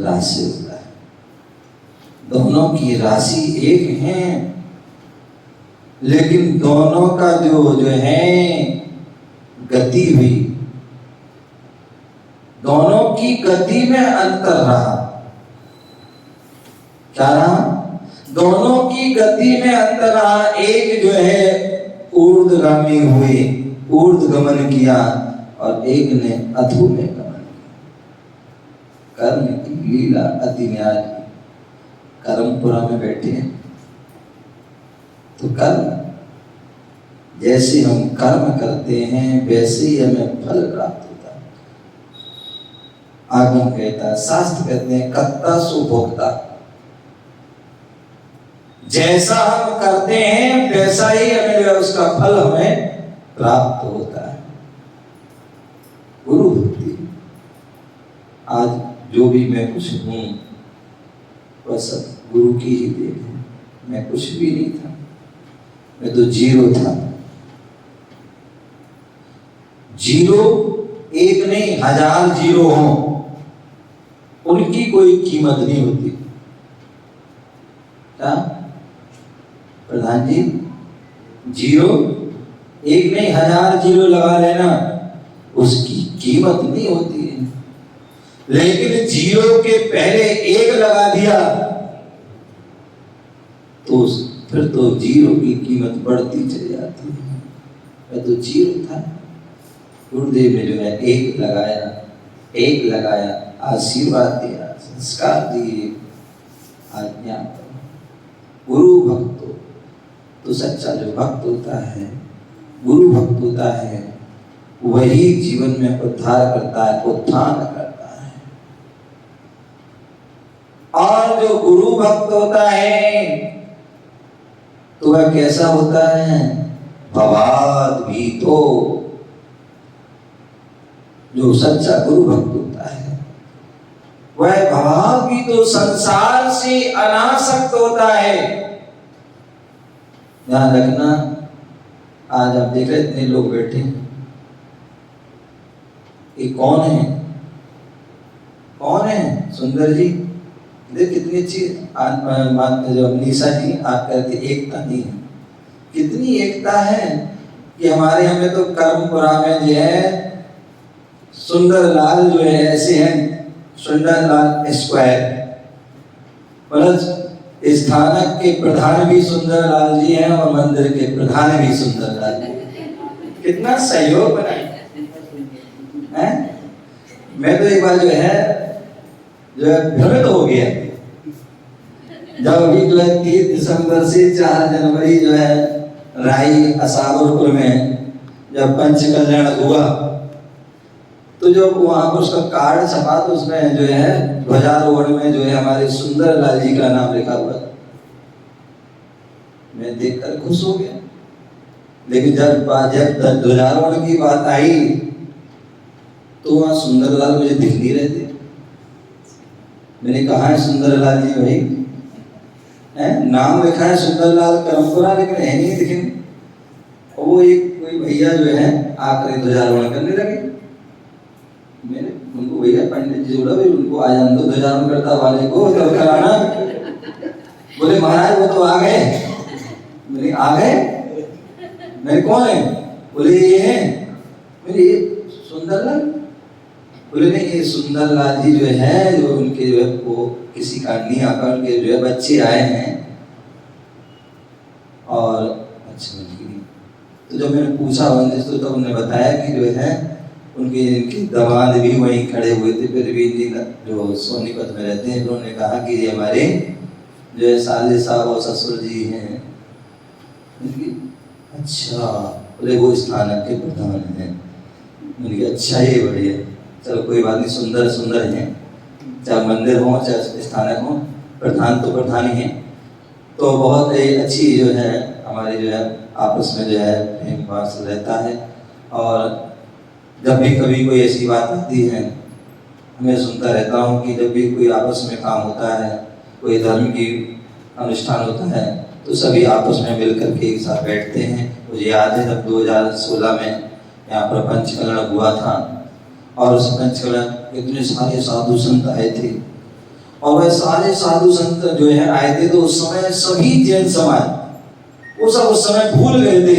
राशि होता है। दोनों की राशि एक है, लेकिन दोनों का जो है गति हुई, दोनों की गति में अंतर रहा। क्या रहा? दोनों की गति में अंतर रहा। एक जो है ऊर्ध्वगामी हुए, ऊर्ध्वगमन किया, और एक ने अधो में गमन किया। कर्म की लीला अति न्यारी। कर्मपुरा में बैठे हैं तो कर्म, जैसे हम कर्म करते हैं वैसे ही हमें फल प्राप्त होता है। आगम कहता है, शास्त्र कहते हैं कर्ता सो भोक्ता। जैसा हम करते हैं वैसा ही हमें उसका फल हमें प्राप्त होता है। गुरु भक्ति। आज जो भी मैं कुछ हूं वह सब गुरु की ही देन है। मैं कुछ भी नहीं था, मैं तो जीरो था। जीरो एक नहीं, 1000 जीरो हो, उनकी कोई कीमत नहीं होती। क्या प्रधान जी? जीरो एक नहीं, 1000 जीरो लगा लेना, उसकी कीमत नहीं होती है। लेकिन जीरो के पहले एक लगा दिया तो फिर तो जीरो की कीमत बढ़ती चली जाती है। मैं तो जीरो था, गुरुदेव ने जो है एक लगाया, आशीर्वाद दिया, संस्कार दिए, आज्ञा। गुरु भक्त तो सच्चा जो भक्त होता है, गुरु भक्त होता है, वही जीवन में उद्धार करता है, उत्थान करता है। और जो गुरु भक्त होता है तो वह कैसा होता है? भवाद भीतो। जो सच्चा गुरु भक्त होता है वह भवाद भीतो, संसार से अनासक्त होता है। ध्यान रखना, आज आप देख रहे इतने लोग बैठे, ये कौन है? कौन है? सुंदर जी, देख कितनी अच्छी जो निशा जी आप कहते एकता नहीं है। कितनी एकता है कि हमारे हमें तो कर्मपुरा में जो है सुंदर लाल जो है ऐसे हैं, सुंदर लाल स्क्वायर, प्लस स्थानक के प्रधान भी सुंदर लाल जी हैं और मंदिर के प्रधान भी सुंदर लाल जी। कितना सहयोग बनाए। हैं? मैं तो एक बार जो है भ्रमित हो गया जब अभी जो है 3 दिसंबर से 4 जनवरी जो है राई असावरपुर में जब पंच कल्याण हुआ तो जब वहां पर उसका कार्ड छपा तो उसमें जो है ध्वजारोहण में जो है हमारे सुंदर लाल जी का नाम लिखा हुआ। मैं देखकर खुश हो गया, लेकिन जब ध्वजारोहण की बात आई तो वहां सुंदरलाल मुझे दिख नहीं रहे थे। मैंने कहा है सुंदरलाल जी भाई, नाम लिखा है सुंदरलाल करमपुरा लेकिन है नहीं दिखे। और वो एक कोई भैया जो है आकर ध्वजारोहण करने लगे। मैंने उनको भैया पंडित जी बोला भाई उनको आ जान दो ध्वजारोहण करता वाले को तो कराना। बोले महाराज वो तो आ गए। मैंने आ गए? मैं कौन है? बोले ये है। मैंने ये सुंदरलाल? बोले नहीं ये सुंदरलाल जी जो है जो उनके जो है वो किसी कारणनी आकर उनके जो है बच्चे आए हैं और अच्छा तो जब मैंने पूछा उनसे तो तब उन्होंने बताया कि जो है उनके दामाद भी वहीं खड़े हुए थे। फिर भी जो सोनीपत में रहते हैं उन्होंने कहा कि ये हमारे जो है साले साहब और ससुर जी हैं। अच्छा बोले वो स्थानक के प्रधान हैं। मैंने अच्छा ये बढ़िया, चलो कोई बात नहीं, सुंदर सुंदर हैं, चाहे मंदिर हो चाहे स्थानक हो, प्रधान तो प्रधान ही है। तो बहुत अच्छी जो है हमारी जो है आपस में जो है प्रेम भाव रहता है। और जब भी कभी कोई ऐसी बात आती है मैं सुनता रहता हूँ कि जब भी कोई आपस में काम होता है, कोई धर्म की अनुष्ठान होता है तो सभी आपस में मिलकर के एक साथ बैठते हैं। मुझे याद है जब 2016 में यहाँ पर पंचकल्याण हुआ था और उस पंचकल्याण इतने सारे साधु संत आए थे और वह सारे साधु संत जो है आए थे तो उस समय सभी जैन समाज वो सब उस समय भूल गए थे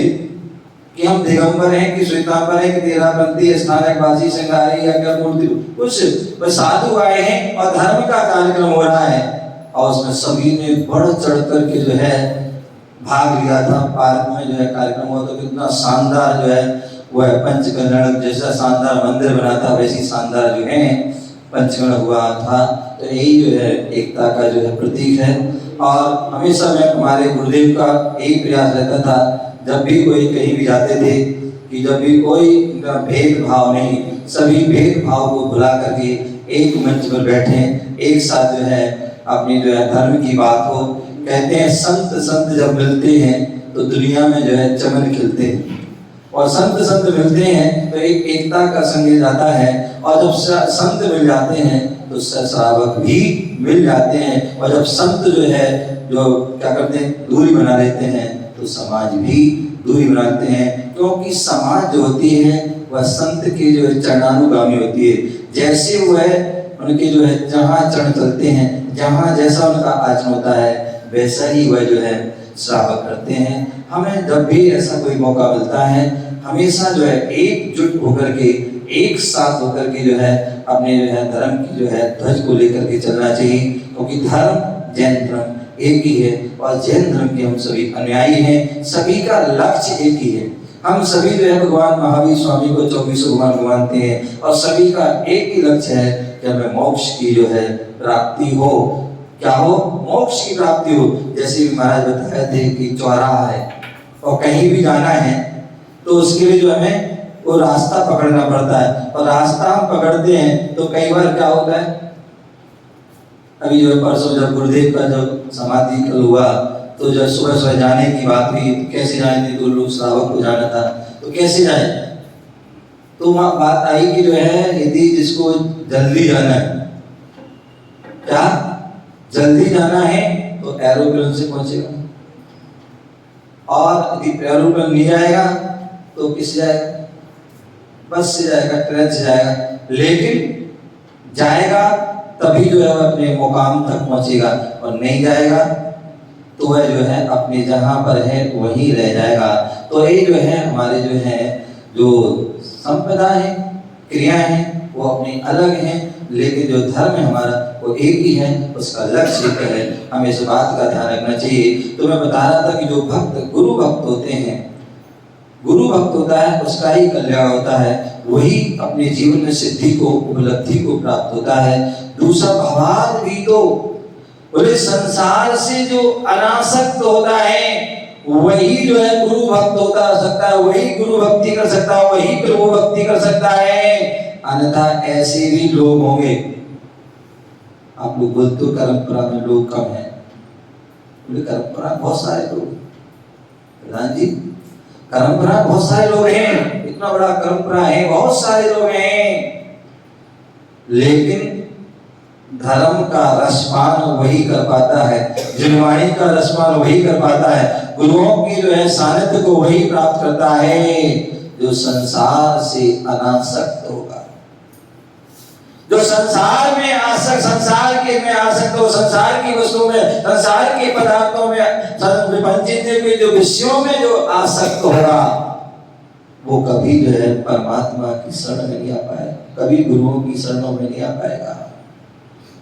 कि हम दिगंबर हैं कि श्वेतांबर हैं कि तेरापंथी स्थानकवासी सिंगारी या क्या मूर्ति कुछ वह साधु आए हैं और धर्म का कार्यक्रम हो रहा है। और उसमें सभी ने बढ़ चढ़ करके जो है भाग लिया था। पार्क में जो है कार्यक्रम हुआ तो कितना शानदार जो है वह पंचकल्याण जैसा शानदार मंदिर बना था वैसी शानदार जो है पंचकल्याण हुआ था। तो यही जो है एकता का जो है प्रतीक है। और हमेशा मैं हमारे गुरुदेव का यही प्रयास रहता था जब भी कोई कहीं भी जाते थे कि जब भी कोई भेदभाव नहीं, सभी भेदभाव को भुला करके एक मंच पर बैठे एक साथ जो है अपनी जो है धर्म की बात हो। कहते हैं संत संत जब मिलते हैं तो दुनिया में जो है चमन खिलते हैं और संत संत मिलते हैं तो एक एकता का संदेश आता है। और जब संत मिल जाते हैं तो श्रावक भी मिल जाते हैं। और जब संत जो है जो क्या करते हैं दूरी बना लेते हैं तो समाज भी दूरी बनाते हैं, क्योंकि समाज जो होती है वह संत के जो है चरणानुगामी होती है। जैसे वह उनके जो है जहाँ चरण चलते हैं, जहाँ जैसा उनका आचरण होता है वैसा ही वह जो है श्रावक करते हैं। हमें जब भी ऐसा कोई मौका मिलता है हमेशा जो है एकजुट होकर के एक साथ होकर के जो है अपने जो है धर्म की जो है ध्वज को लेकर के चलना चाहिए, क्योंकि धर्म जैन धर्म एक ही है और जैन धर्म के हम सभी अनुयायी हैं। सभी का लक्ष्य एक ही है। हम सभी जो है भगवान महावीर स्वामी को 24 भगवान को मानते हैं और सभी का एक ही लक्ष्य है कि हमें मोक्ष की जो है प्राप्ति हो। क्या हो? मोक्ष की प्राप्ति हो। जैसे भी महाराज बताए थे कि चौराहा है और कहीं भी जाना है तो उसके लिए जो हमें वो रास्ता पकड़ना पड़ता है और रास्ता हम पकड़ते हैं तो कई बार क्या होता है, अभी जो परसों जब गुरुदेव का जब समाधि कल हुआ तो जब सुबह सुबह जाने की बात हुई कैसे जाएंगे, तो लोग श्रावक को जाना था तो कैसे जाए, तो वहाँ बात आई कि जो है यदि जिसको जल्दी जाना है, क्या जल्दी जाना है तो एरोप्लेन से पहुंचेगा और यदि एरोप्लेन नहीं आएगा तो किससे जाएगा, बस से जाएगा, ट्रेन से जाएगा। लेकिन जाएगा तभी जो है वह अपने मुकाम तक पहुंचेगा और नहीं जाएगा तो वह जो है अपने जहां पर है वहीं रह जाएगा। तो ये जो है हमारे जो है जो संप्रदा है क्रिया है वो अपनी अलग है, लेकिन जो धर्म है हमारा वो एक ही है, उसका लक्ष्य एक है। हमें इस बात का ध्यान रखना चाहिए। तो मैं बता रहा था कि जो भक्त गुरु भक्त होते हैं, गुरु भक्त होता है उसका ही कल्याण होता है। वही अपने जीवन में सिद्धि को, उपलब्धि को प्राप्त होता है। दूसरा भवाद भी तो बोले संसार से जो अनासक्त होता है वही जो है गुरु भक्त होता सकता है, वही गुरु भक्ति कर सकता है, वही प्रभु भक्ति कर सकता है। अन्यथा ऐसे भी लोग होंगे। आप लोग बोलते हो परंपरा में लोग कम है, बोले परंपरा बहुत सारे लोग, प्रधान जी परंपरा बहुत सारे लोग हैं, इतना बड़ा परंपरा है, बहुत सारे लोग हैं, लेकिन धर्म का रसपान वही कर पाता है, जिनवाणी का रसपान वही कर पाता है, गुरुओं की जो है सानिध्य को वही प्राप्त करता है जो संसार से अनासक्त होगा, जो संसार में आसक्त, संसार के में आसक्त हो, संसार की वस्तुओं में, संसार के पदार्थों में, विपंचित जो विषयों में जो आसक्त होगा वो कभी जो है परमात्मा की शरण में नहीं आ पाएगा, कभी गुरुओं की शरणों में नहीं आ पाएगा,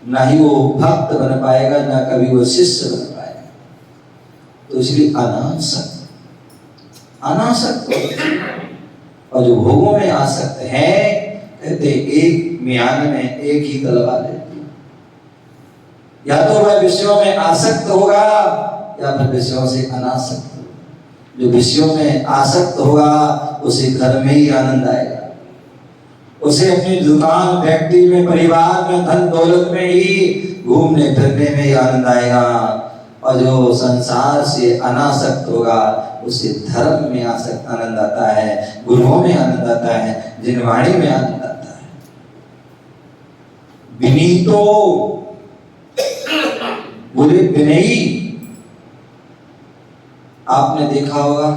ना ही वो भक्त बन पाएगा, ना कभी वो शिष्य बन पाएगा। तो इसलिए अनासक्त और जो भोगों में आसक्त है, कहते एक म्यान में एक ही तलवार रहती है, या तो वह विषयों में आसक्त होगा या फिर विषयों से अनासक्त होगा। जो विषयों में आसक्त होगा उसे घर में ही आनंद आएगा, उसे अपनी दुकान, फैक्ट्री में, परिवार में, धन दौलत में ही, घूमने फिरने में ही आनंद आएगा। और जो संसार से अनासक्त होगा उसे धर्म में आसक्त आनंद आता है, गुरुओं में आनंद आता है, जिनवाणी में आनंद आता है। विनीतो बोले विनयी, आपने देखा होगा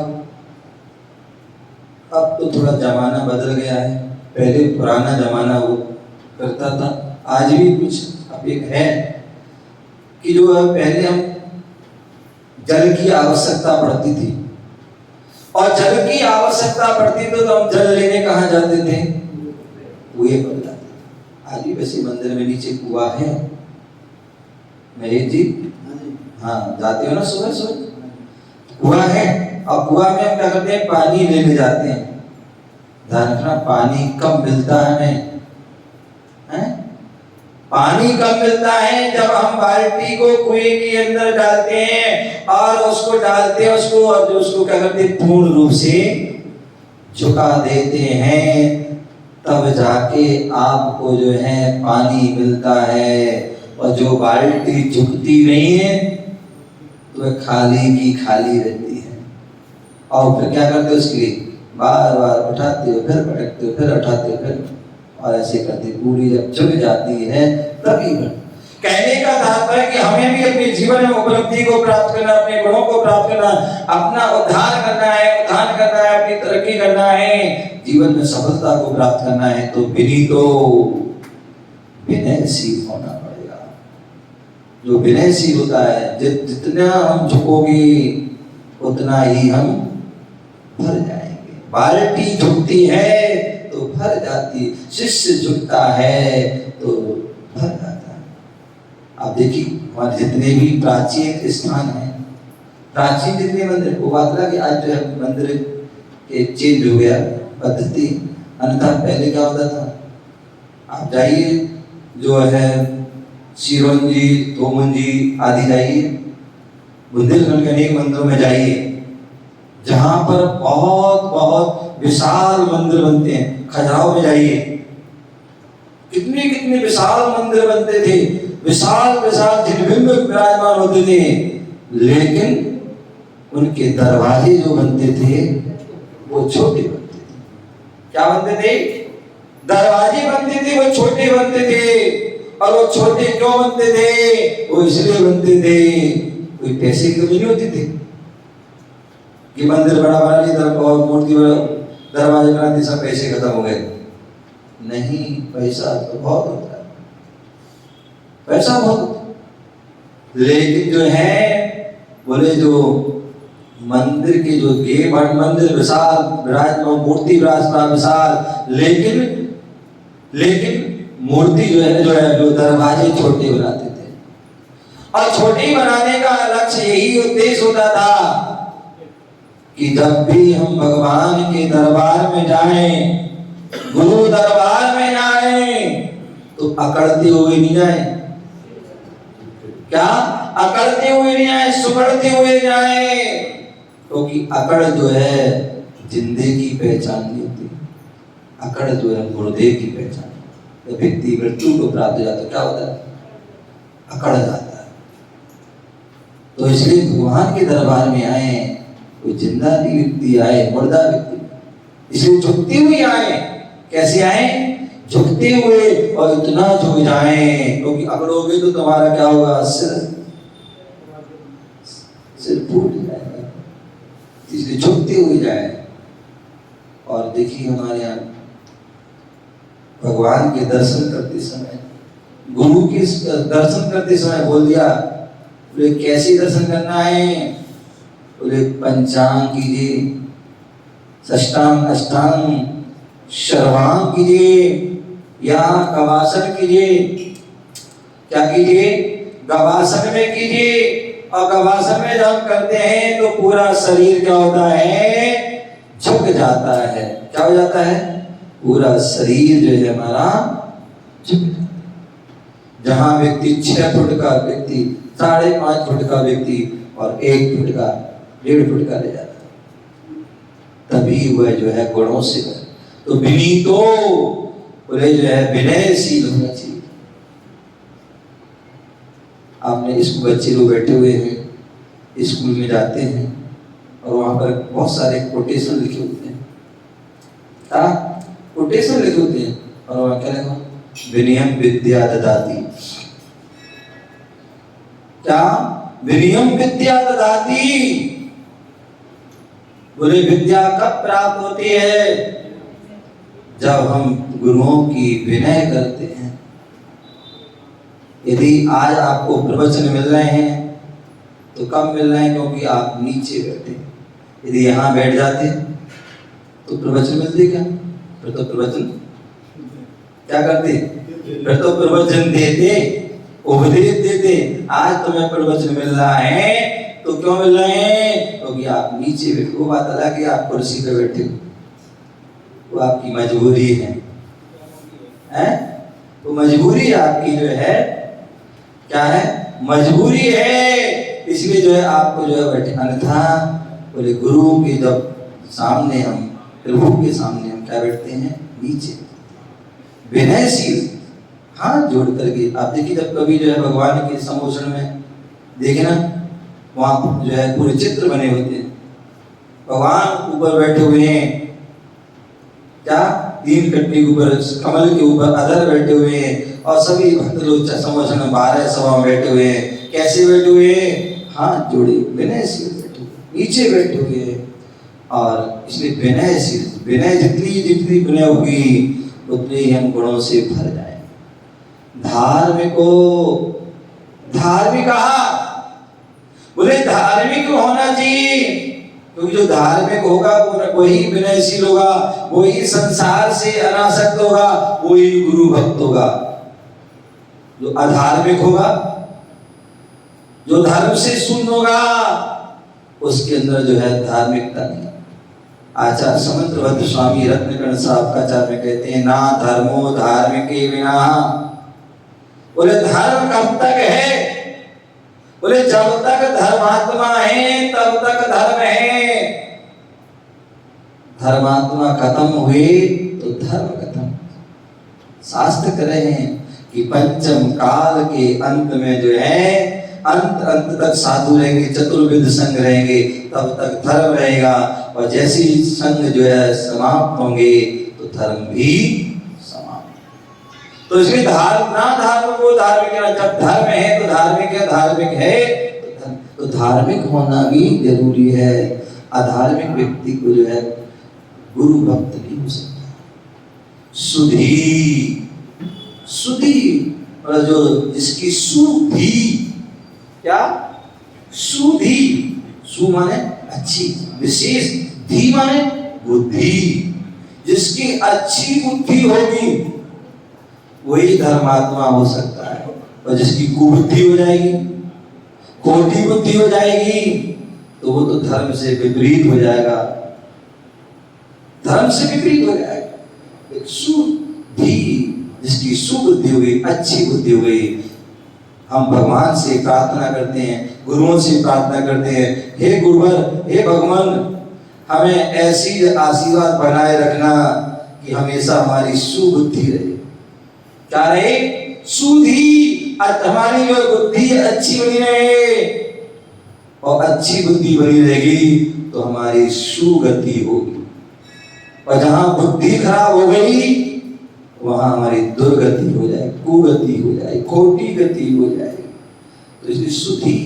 अब तो थोड़ा जमाना बदल गया है, पहले पुराना जमाना वो करता था, आज भी कुछ अब एक है कि जो है पहले हम जल की आवश्यकता पड़ती थी, और जल की आवश्यकता पड़ती थी तो हम जल लेने कहाँ जाते थे, कुएं पर जाते थे। आज भी वैसे मंदिर में नीचे कुआं है, महेश जी, हाँ जाते हो ना सुबह सुबह, कुआं है, और कुआं में हम क्या करते हैं, पानी लेने जाते हैं। ध्यान रखना, पानी कब मिलता है हमें, पानी कब मिलता है, जब हम बाल्टी को कुएं के अंदर डालते हैं और उसको डालते हैं, उसको और जो उसको क्या करते हैं, पूर्ण रूप से झुका देते हैं, तब जाके आपको जो है पानी मिलता है। और जो बाल्टी झुकती नहीं है तो वह खाली की खाली रहती है, और फिर क्या करते हो, उसके लिए बार बार उठाते हो, फिर पटकते हो, फिर उठाते हो, फिर, और ऐसे करते पूरी जब झुक जाती है तभी। कहने का तात्पर्य कि हमें भी अपने जीवन में उपलब्धि को प्राप्त करना, अपने गुणों को प्राप्त करना, अपना उद्धार करना है, उद्धार करना है, अपनी तरक्की करना है, जीवन में सफलता को प्राप्त करना है, तो विनीतो विनयशील होना पड़ेगा। जो विनयशील होता है, जितना हम झुकोगे उतना ही हम भर जाएंगे। बाल्टी झुकती है तो भर जाती, शिष्य झुकता है तो भर जाता है। आप देखिए हमारे जितने भी प्राचीन स्थान हैं, प्राचीन जितने मंदिर, वो बात लगा कि आज जो है मंदिर के चेंज हो गया पद्धति, अन्यथा पहले क्या होता था, आप जाइए जो है सिरोंजी, तोमंजी आदि जाइए, बुंदेलखंड के अनेक मंदिरों में जाइए जहां पर बहुत बहुत विशाल मंदिर बनते हैं। खजुराहो में जाइए, कितने कितने विशाल मंदिर बनते थे, विशाल विशाल जिनबिंब विराजमान होते थे, लेकिन उनके दरवाजे जो बनते थे वो छोटे बनते थे। क्या बनते थे? दरवाजे बनते थे, वो छोटे बनते थे। और वो छोटे क्यों बनते थे? वो इसलिए बनते थे, कोई पैसे की कमी नहीं होती थी कि मंदिर बड़ा बना लिया, मूर्ति दरवाजे बना दिए, सब पैसे खत्म हो गए। नहीं, पैसा तो बहुत होता है, पैसा बहुत होता है, लेकिन जो है बोले जो मंदिर के जो गेट, मंदिर विशाल विराजमान, मूर्ति विराजमान विशाल, लेकिन मूर्ति जो है जो दरवाजे छोटे बनाते थे। और छोटे बनाने का लक्ष्य यही उद्देश्य होता था कि जब भी हम भगवान के दरबार में जाएं गुरु दरबार में जाए तो अकड़ते हुए नहीं जाए। क्या? अकड़ते हुए नहीं जाए, सुकड़ते हुए जाए, क्योंकि अकड़ जो है जिंदे की पहचान नहीं होती। अकड़ जो है गुरुदेव की पहचान। जब व्यक्ति मृत्यु को प्राप्त हो जाता है क्या होता है? अकड़ जाता है। तो इसलिए भगवान के दरबार में आए, कोई जिंदा व्यक्ति आए, मुर्दा व्यक्ति, इसलिए झुकते हुए आए। कैसे आए? झुकते हुए, और इतना झुक जाए क्योंकि अकड़ोगे तो तुम्हारा क्या होगा? सिर फूट जाएगा। इसलिए झुकते हुए जाए। और देखिए हमारे यहाँ भगवान के दर्शन करते समय, गुरु के दर्शन करते समय बोल दिया, बोले कैसे दर्शन करना है? बोले पंचांग कीजिए, षष्टांग अष्टांग शर्वांग कीजिए या गवासन कीजिए। क्या कीजिए? गवासन में कीजिए। और गवासन में जब हम करते हैं तो पूरा शरीर क्या होता है? झुक जाता है। क्या हो जाता है? पूरा शरीर जो है हमारा झुक जाता है। जहां व्यक्ति 6 फुट का व्यक्ति, 5.5 फुट का व्यक्ति और 1 फुट का, 1.5 फुट का ले जाता है, तभी वह जो है गुणों से कर। तो विनीतो बोले जो है विनयशील होना चाहिए। आपने स्कूल, बच्चे लोग बैठे हुए हैं, स्कूल में जाते हैं और वहां पर बहुत सारे कोटेशन लिखे होते हैं। क्या कोटेशन लिखे होते हैं? और वहां क्या लिखा? विनयम विद्या ददाति। क्या? विनयम विद्या ददाति। बोले विद्या कब प्राप्त होती है? जब हम गुरुओं की विनय करते हैं। यदि आज आपको प्रवचन मिल रहे हैं तो कब मिल रहे हैं? क्योंकि आप नीचे बैठे। यदि यहाँ बैठ जाते तो प्रवचन मिलते क्या? फिर तो प्रवचन क्या करते? फिर तो प्रवचन देते, उपदेश देते। आज तुम्हें प्रवचन मिल रहा है तो क्यों मिल रहे हैं? क्योंकि आप नीचे बैठे। वो बात अलग है आप कुर्सी पे बैठे हो, वो आपकी मजबूरी है, हैं? तो मजबूरी आपकी जो है क्या है? मजबूरी है। इसलिए जो है आपको जो है बैठे। अन्यथा बोले गुरु के जब सामने हम, प्रभु के सामने हम क्या बैठते हैं? नीचे। विनयशील, हाथ जोड़ करके। आप देखिए जब कभी जो है भगवान के सम्मोहन में देखे ना, वहां जो है पूरे चित्र बने होते हैं। भगवान ऊपर बैठे हुए हैं, क्या? 3 कटनी के ऊपर, कमल के ऊपर अधर बैठे हुए हैं। और सभी भक्त लोग सम्मोहन में 12 सभा में बैठे हुए हैं। कैसे बैठे हुए हैं? हाथ जोड़े, विनयशील बैठे हुए, नीचे बैठे हुए हैं। और इसलिए विनयशील, विनय जितनी जितनी विनय होगी उतने ही हम गुणों से भर जाए। धार्मिको, धार्मिक बोले धार्मिक होना चाहिए, क्योंकि जो धार्मिक होगा वही विनयशील होगा, वही संसार से अनासक्त होगा, वही गुरु भक्त होगा। जो अधार्मिक होगा, जो धर्म से शून्य होगा, उसके अंदर जो है धार्मिकता नहीं। आचार्य समंतभद्र स्वामी रत्नकर्ण साहब का आचार्य कहते हैं, ना धर्मो धार्मिके विना। बोले धर्म कब तक है? बोले जब तक धर्मात्मा है तब तक धर्म है। धर्मात्मा खत्म हुए तो धर्म खत्म। शास्त्र कह रहे हैं कि पंचम काल के अंत में जो है अंत तक साधु रहेंगे, चतुर्विध संघ रहेंगे, तब तक धर्म रहेगा। और जैसे ही संघ जो है समाप्त होंगे तो धर्म भी समाप्त। तो इसलिए ना धर्म को धार्मिक है, जब धर्म है तो धार्मिक है, धार्मिक है तो धार्मिक होना भी जरूरी है। अधार्मिक व्यक्ति को जो है गुरु भक्त नहीं हो सकता। सुधी, सुधी और जो जिसकी सुधी, क्या? सुधी, सु माने अच्छी, विशेष, धी माने बुद्धि। जिसकी अच्छी बुद्धि होगी वही धर्मात्मा हो सकता है। और जिसकी कुबुद्धि हो जाएगी, खोटी बुद्धि हो जाएगी, तो वो तो धर्म से विपरीत हो जाएगा, धर्म से विपरीत हो जाएगा। एक शुद्धि, जिसकी सुबुद्धि हो गई, अच्छी बुद्धि हो गई। हम भगवान से प्रार्थना करते हैं, गुरुओं से प्रार्थना करते हैं, हे गुरुवर, हे भगवान, हमें ऐसी आशीर्वाद बनाए रखना कि हमेशा हमारी सुबुद्धि रहे। क्या रहे? सुधि, हमारी जो बुद्धि अच्छी बनी रहे, और अच्छी बुद्धि बनी रहेगी तो हमारी सुगति होगी। और जहां बुद्धि खराब हो गई वहां हमारी दुर्गति हो जाए, कुगति हो जाए, खोटी गति हो जाएगी। तो इसलिए सुधि,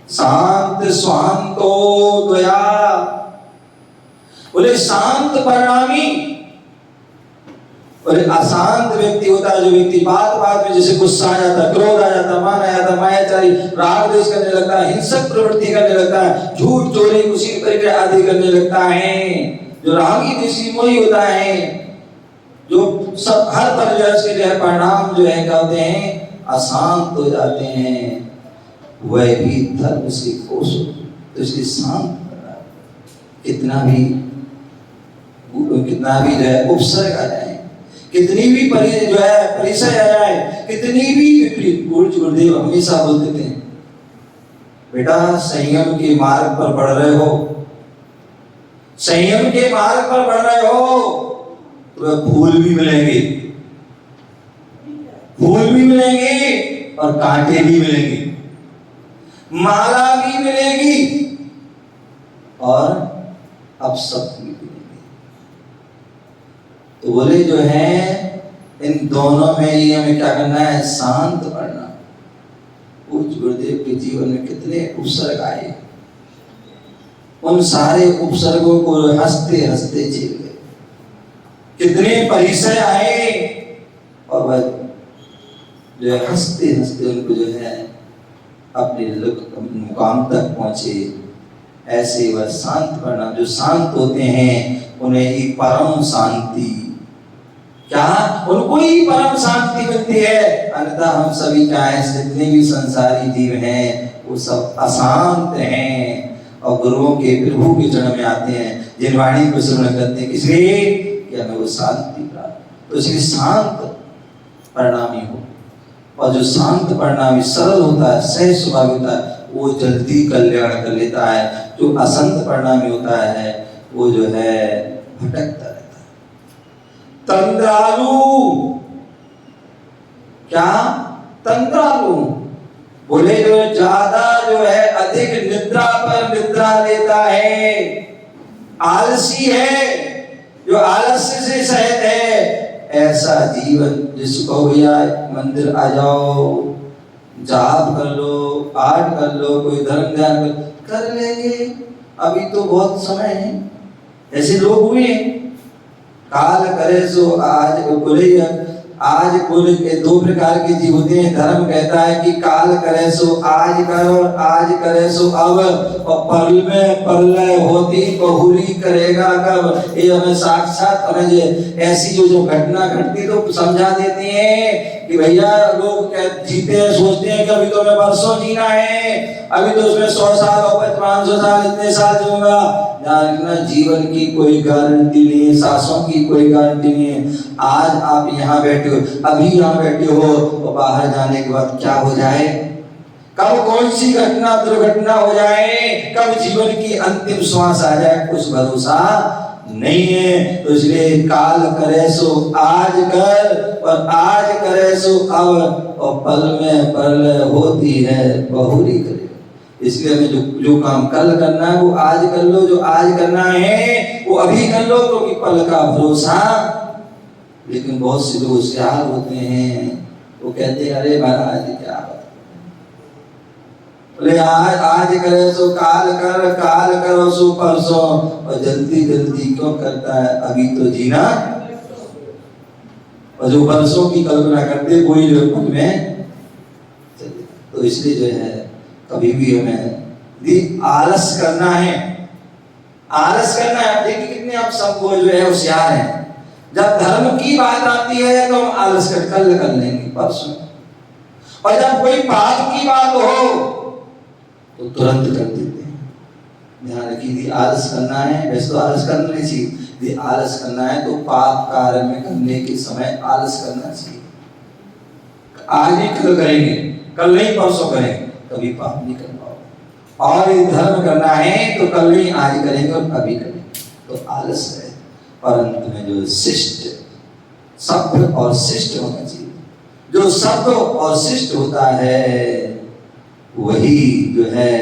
शांत स्वांतो दया, बोले शांत परिणामी। और अशांत व्यक्ति होता है जो व्यक्ति बात बात में जैसे गुस्सा आ जाता, क्रोध आ जाता, मान आ जाता, मायाचारी, राग द्वेष करने लगता है, हिंसक प्रवृत्ति करने लगता है, झूठ चोरी कुशील करके आदि करने लगता है। जो रागी द्वेषी मोही होता है, जो सब हर परिवेश के जो है परिणाम जो है क्या होते हैं, अशांत हो जाते हैं, वह भी धर्म से कोस हो। तो इसलिए शांत कितना भी जो है उपसर्ग आ जाए, कितनी भी जो है परिचय आ जाए, कितनी भी विपरीत, गुरुदेव हमेशा बोलते थे, बेटा संयम के मार्ग पर बढ़ रहे हो, संयम के मार्ग पर बढ़ रहे हो तो फूल भी मिलेंगे, फूल भी मिलेंगे और कांटे भी मिलेंगे, माला भी मिलेगी और अपशब्द भी मिलेंगे। तो बोले जो है इन दोनों में ही हमें क्या करना है, शांत पढ़ना। पूज्य गुरुदेव के जीवन में कितने उपसर्ग आए, उन सारे उपसर्गों को हंसते हंसते झेल गए। कितने परिचय आए और वह जो है हंसते हंसते उनको जो है अपने मुकाम तक पहुंचे। ऐसे वह शांत पढ़ना, जो शांत होते हैं उन्हें ही परम शांति, क्या उनको ही परम शांति मिलती है। अन्यथा हम सभी क्या है, जितने भी संसारी जीव हैं वो सब अशांत हैं और गुरुओं के प्रभु के चरण में आते हैं, जिन वाणी को श्रवण करते हैं, इसलिए कि हमें वो शांति प्राप्त। तो इसलिए शांत परिणामी हो, और जो शांत परिणामी सरल होता है, सहज स्वभाव होता है, वो जल्दी कल्याण कर लेता है। जो असंत परिणामी होता है वो जो है भटकता रहता है। तंद्रालु, क्या तंद्रालु बोले, जो ज्यादा जो है अधिक निद्रा पर निद्रा लेता है, आलसी है, जो आलस्य से सहित है, ऐसा जीवन जिसको कहो भैया मंदिर आ जाओ, जाप कर लो, पाठ कर लो, कोई धर्म ध्यान कर लेंगे, अभी तो बहुत समय है। ऐसे लोग हुए, काल करे सो आज बोले, आज बोले दो प्रकार के जीव होते हैं। धर्म कहता है कि काल करे सो आज कर और आज करे सो अब, और परल में प्रलय होती बहुरी करेगा कब। ये हमें साक्षात हमें ऐसी जो घटना घटती तो समझा देती है कि भैया लोग जीते हैं, सोचते हैं कि अभी तो हमें बरसों जीना है, अभी तो उसमें 100 साल और 500 साल इतने साल जीऊंगा। ना जीवन की कोई गारंटी नहीं है, सांसों की कोई गारंटी नहीं है। आज आप यहाँ बैठे हो, अभी यहाँ बैठे हो, और बाहर जाने के बाद क्या हो जाए, कब कौन सी घटना दुर्घटना हो जाए, कब जीवन की अंतिम श्वास आ जाए, कुछ भरोसा नहीं है। तो इसलिए काल करे सो आज कर और आज करे सो अब, और पल में प्रलय होती है बहुरी करे। इसलिए हमें जो काम कल करना है वो आज कर लो, जो आज करना है वो अभी कर लो, क्योंकि पल का भरोसा। लेकिन बहुत से लोग होशियार होते हैं, वो कहते हैं अरे महाराज क्या बोले, आज करे सो काल कर, काल करो सो परसों, और जल्दी जल्दी क्यों करता है, अभी तो जीना। और जो परसों की कल्पना करते वही जो में। तो इसलिए जो है कभी भी हमें आलस करना है, आलस करना है। देखिए कितने आप सब जो है होशियार हैं, जब धर्म की बात आती है तो हम आलस कर लेंगे परसों, और जब कोई पाप की बात हो तो तुरंत कर देते हैं। ध्यान रखिए, आलस करना है, वैसे तो आलस करना नहीं चाहिए, यदि आलस करना है तो पाप कार्य में करने के समय आलस करना चाहिए। आज नहीं कल करेंगे, कल नहीं परसों करेंगे, कभी पाप नहीं कर पाओगे। और ये धर्म करना है तो कल नहीं आज करेंगे और अभी करेंगे, तो आलस है। और अंत में जो शिष्ट, सभ्य और शिष्ट होना चाहिए। जो सभ्य और शिष्ट होता है वही जो है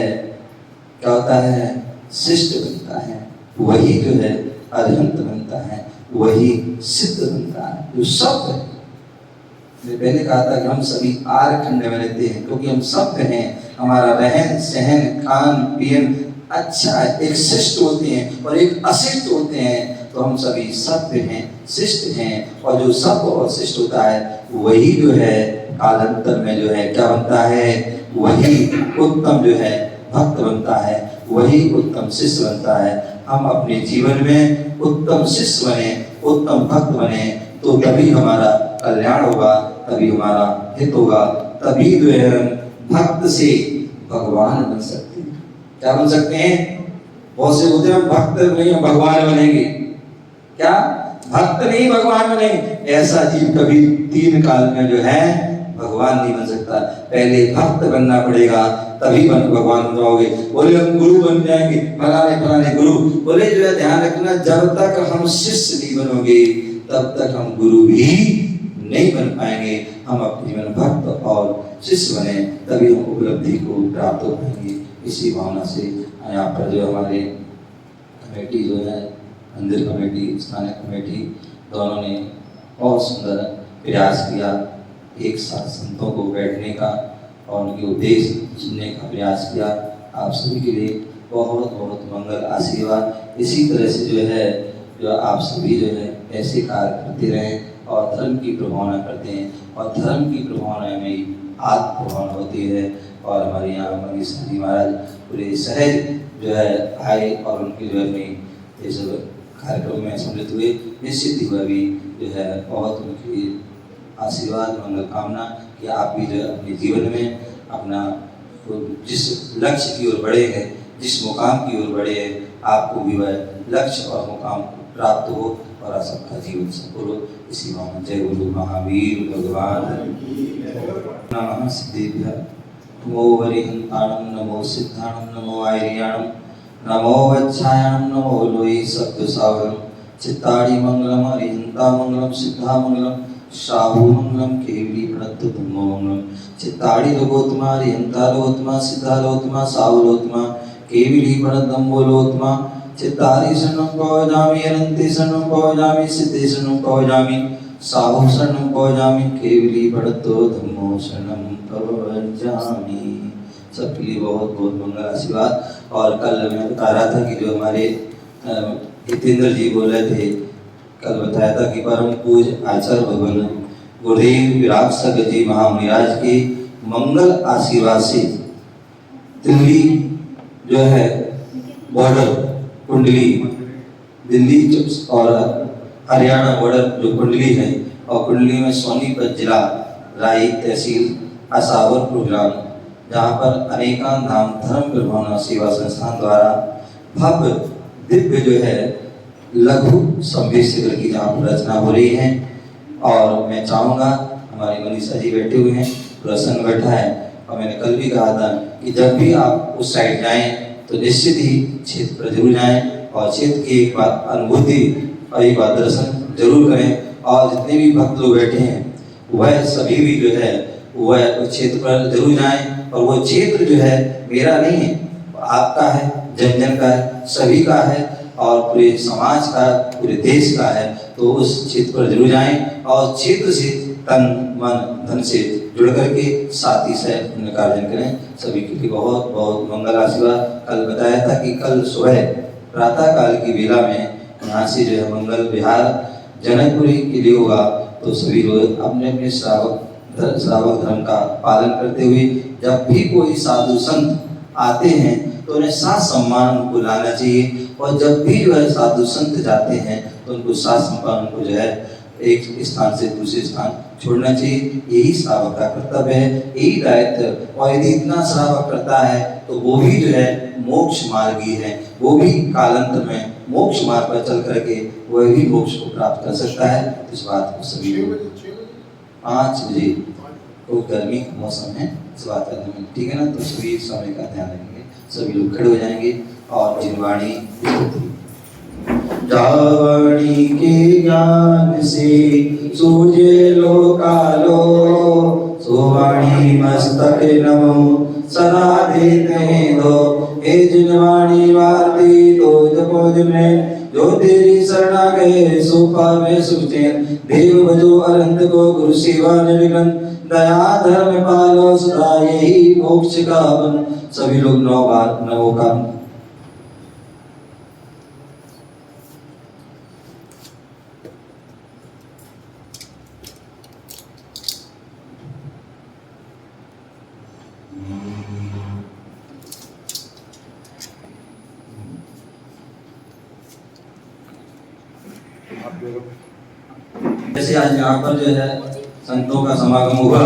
क्या होता है, शिष्ट बनता है। वही जो है अरहंत बनता है, वही सिद्ध बनता है। जो सभ्य है, मैं पहले कहा था कि हम सभी आर्य खंड में रहते हैं क्योंकि हम सभ्य हैं। हमारा रहन सहन खान पीन अच्छा है। एक शिष्ट होते हैं और एक अशिष्ट होते हैं, तो हम सभी सभ्य हैं, शिष्ट हैं। और जो सभ्य और शिष्ट होता है वही जो है कालांतर में जो है क्या बनता है, वही उत्तम जो है भक्त बनता है, वही उत्तम शिष्य बनता है। हम अपने जीवन में उत्तम शिष्य बने, उत्तम भक्त बने, तो तभी हमारा कल्याण होगा, तभी हमारा हित होगा, तभी जो है हम भक्त से भगवान बन सकते हैं। क्या बन सकते हैं? बहुत से होते हैं भक्त नहीं हम भगवान बनेंगे। क्या भक्त नहीं भगवान बनेंगे? ऐसा जीव कभी 3 काल में जो है भगवान नहीं बन सकता। पहले भक्त बनना पड़ेगा, तभी भगवान बन जाओगे। बोले हम गुरु बन जाएंगे, फलाने गुरु। बोले जो है ध्यान रखना, जब तक हम शिष्य नहीं बनोगे तब तक हम गुरु भी नहीं बन पाएंगे। हम अपने जीवन भक्त और शिष्य बने, तभी हम उपलब्धि को प्राप्त हो पाएंगे। इसी भावना से यहाँ पर जो हमारे कमेटी जो है, मंदिर कमेटी, स्थानीय कमेटी, दोनों ने बहुत सुंदर प्रयास किया एक साथ संतों को बैठने का और उनके उद्देश्य सुनने का प्रयास किया। आप सभी के लिए बहुत बहुत मंगल आशीर्वाद। इसी तरह से जो है जो आप सभी जो है ऐसे कार्य करते रहें और धर्म की प्रभावना करते हैं, और धर्म की प्रभावना में ही आत्म प्रभावना होती है। और हमारे यहाँ मनीषा जी महाराज पूरे सहज जो है आए और उनके जो है ये सब कार्यक्रम में सम्मिलित हुए। निश्चित ही वह भी जो है बहुत उनकी आशीर्वाद मंगल कामना कि आप भी जो है अपने जीवन में अपना जिस लक्ष्य की ओर बढ़े हैं, जिस मुकाम की ओर बढ़े हैं, आपको भी वह लक्ष्य और मुकाम प्राप्त हो और सबका जीवन सफल हो। इसी भावना जय गुरु महावीर भगवान नमः। सिद्धेभ्यः नमो वरिहंताणं, नमो सिद्धाणं, नमो आयर्याणं, नमो वच्छायाणं, नमो लोहि सत्वसावरं। चित्ताड़ि मंगलम हरिहंता मंगलम, सिद्धा मंगलम, शाहु मंगलम, केवली प्रणत धम्मो मंगलम। चित्ताड़ि लोकोत्तमा, हरिहंता लोकोत्तमा, सिद्धा लोकोत्तमा, शाहु लोकोत्तमा, केवली प्रणत धम्मो लोकोत्तमा। चित्तारि शरणं पवजामि, अनन्ते शरणं पवजामि, सिद्धे शरणं पवजामि, साहु शरणं पवजामि, केवली प्रणतो धम्मो शरणं पवजामि। सबके लिए बहुत बहुत मंगल आशीर्वाद। और कल मैं बता रहा था कि जो हमारे हितेंद्र जी बोल रहे थे, कल बताया था कि परम पूज्य आचार्य भगवान गुरुदेव विराग सागर जी महामुनिराज के मंगल आशीर्वाद से दिल्ली जो है बॉर्डर कुंडली, दिल्ली और हरियाणा बॉर्डर जो कुंडली है, और कुंडली में सोनीपत जिला, राई तहसील, आसावर प्रोग्राम, जहाँ पर अनेकांत धाम धर्म प्रभावना सेवा संस्थान द्वारा भव्य दिव्य जो है लघु संवेश शिविर की जहाँ पर रचना हो रही है। और मैं चाहूँगा, हमारे मनीषा जी बैठे हुए हैं, प्रसन्न बैठा है, और मैंने कल भी कहा था कि जब भी आप उस साइड जाएं तो निश्चित ही क्षेत्र पर जरूर जाएं और क्षेत्र की एक बार अनुभूति और एक बार दर्शन जरूर करें। और जितने भी भक्त लोग बैठे हैं वह सभी भी जो है वह क्षेत्र पर जरूर जाएं। और वह क्षेत्र जो है मेरा नहीं है, आपका है, जन जन का है, सभी का है, और पूरे समाज का, पूरे देश का है। तो उस क्षेत्र पर जरूर जाएं और क्षेत्र से तन मन धन से जुड़ करके साथी से कार्य करें। सभी के लिए बहुत बहुत मंगल आशीर्वाद। कल बताया था कि कल सुबह प्रातः काल की बेला में यहाँ से जो है मंगल विहार जनकपुरी के लिए होगा। तो सभी लोग अपने अपने श्रावक धर्म का पालन करते हुए जब भी कोई साधु संत आते हैं तो उन्हें साथ सम्मान उनको लाना चाहिए। और जब भी जो है साधु संत जाते हैं तो उनको साथ सम्मान, उनको जो है एक स्थान से दूसरे स्थान छोड़ना चाहिए। यही श्रावक का कर्तव्य है, यही दायित्व। और यदि इतना श्रावक करता है तो वो भी जो है मोक्ष मार्गी है, वो भी कालांतर में मोक्ष मार्ग पर चल करके वह भी मोक्ष को प्राप्त कर सकता है। इस बात को सभी 5 बजे, तो गर्मी का मौसम है, इस बात का ध्यान, ठीक है ना। तो सभी समय का ध्यान रखेंगे, सभी लोग खड़े हो जाएंगे और जिनवाणी जावणी के ज्ञान से सूझे लो कालो, सोवाणी मस्तक नमो सदा देते दो। हे जिनवाणी वार्ती तो जपो जिन्हें, जो तेरी शरणा गए सो पावे सुख चैन। देव भजो अनंत को गुरु सेवा निर्विघ्न, दया धर्म पालो सदा यही मोक्ष का वन। सभी लोग 9 बार नमो का जैसे आज यहाँ पर जो है संतों का समागम हुआ,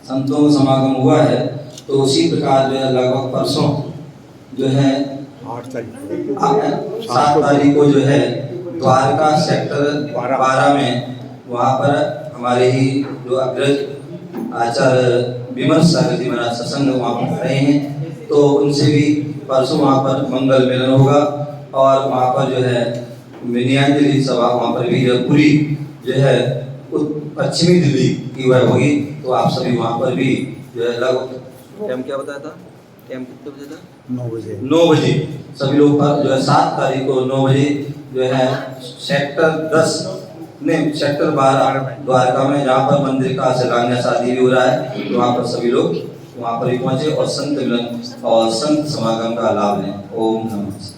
संतों का समागम हुआ है, तो उसी प्रकार जो है लगभग परसों जो है 7 तारीख को जो है द्वारका सेक्टर 12 में वहाँ पर हमारे ही जो अग्रज आचार्य विमर्श सागर जी महाराज सत्संग वहाँ पर रहे हैं, तो उनसे भी परसों वहाँ पर मंगल मिलन होगा। और वहाँ पर जो है विनयांजलि सभा वहाँ पर भी पूरी जो है पश्चिमी दिल्ली की वह होगी। तो आप सभी वहाँ पर भी जो है लगभग टाइम क्या बताया था, टाइम कितने बजे था? 9 बजे सभी लोग पर जो है 7 तारीख को 9 बजे जो है सेक्टर 12 द्वारका में, जहाँ पर मंदिर का शिलान्यास आदि भी हो रहा है, तो वहाँ पर सभी लोग वहाँ पर भी पहुँचे और संत मिलन और संत समागम का लाभ लें। ओम नमः।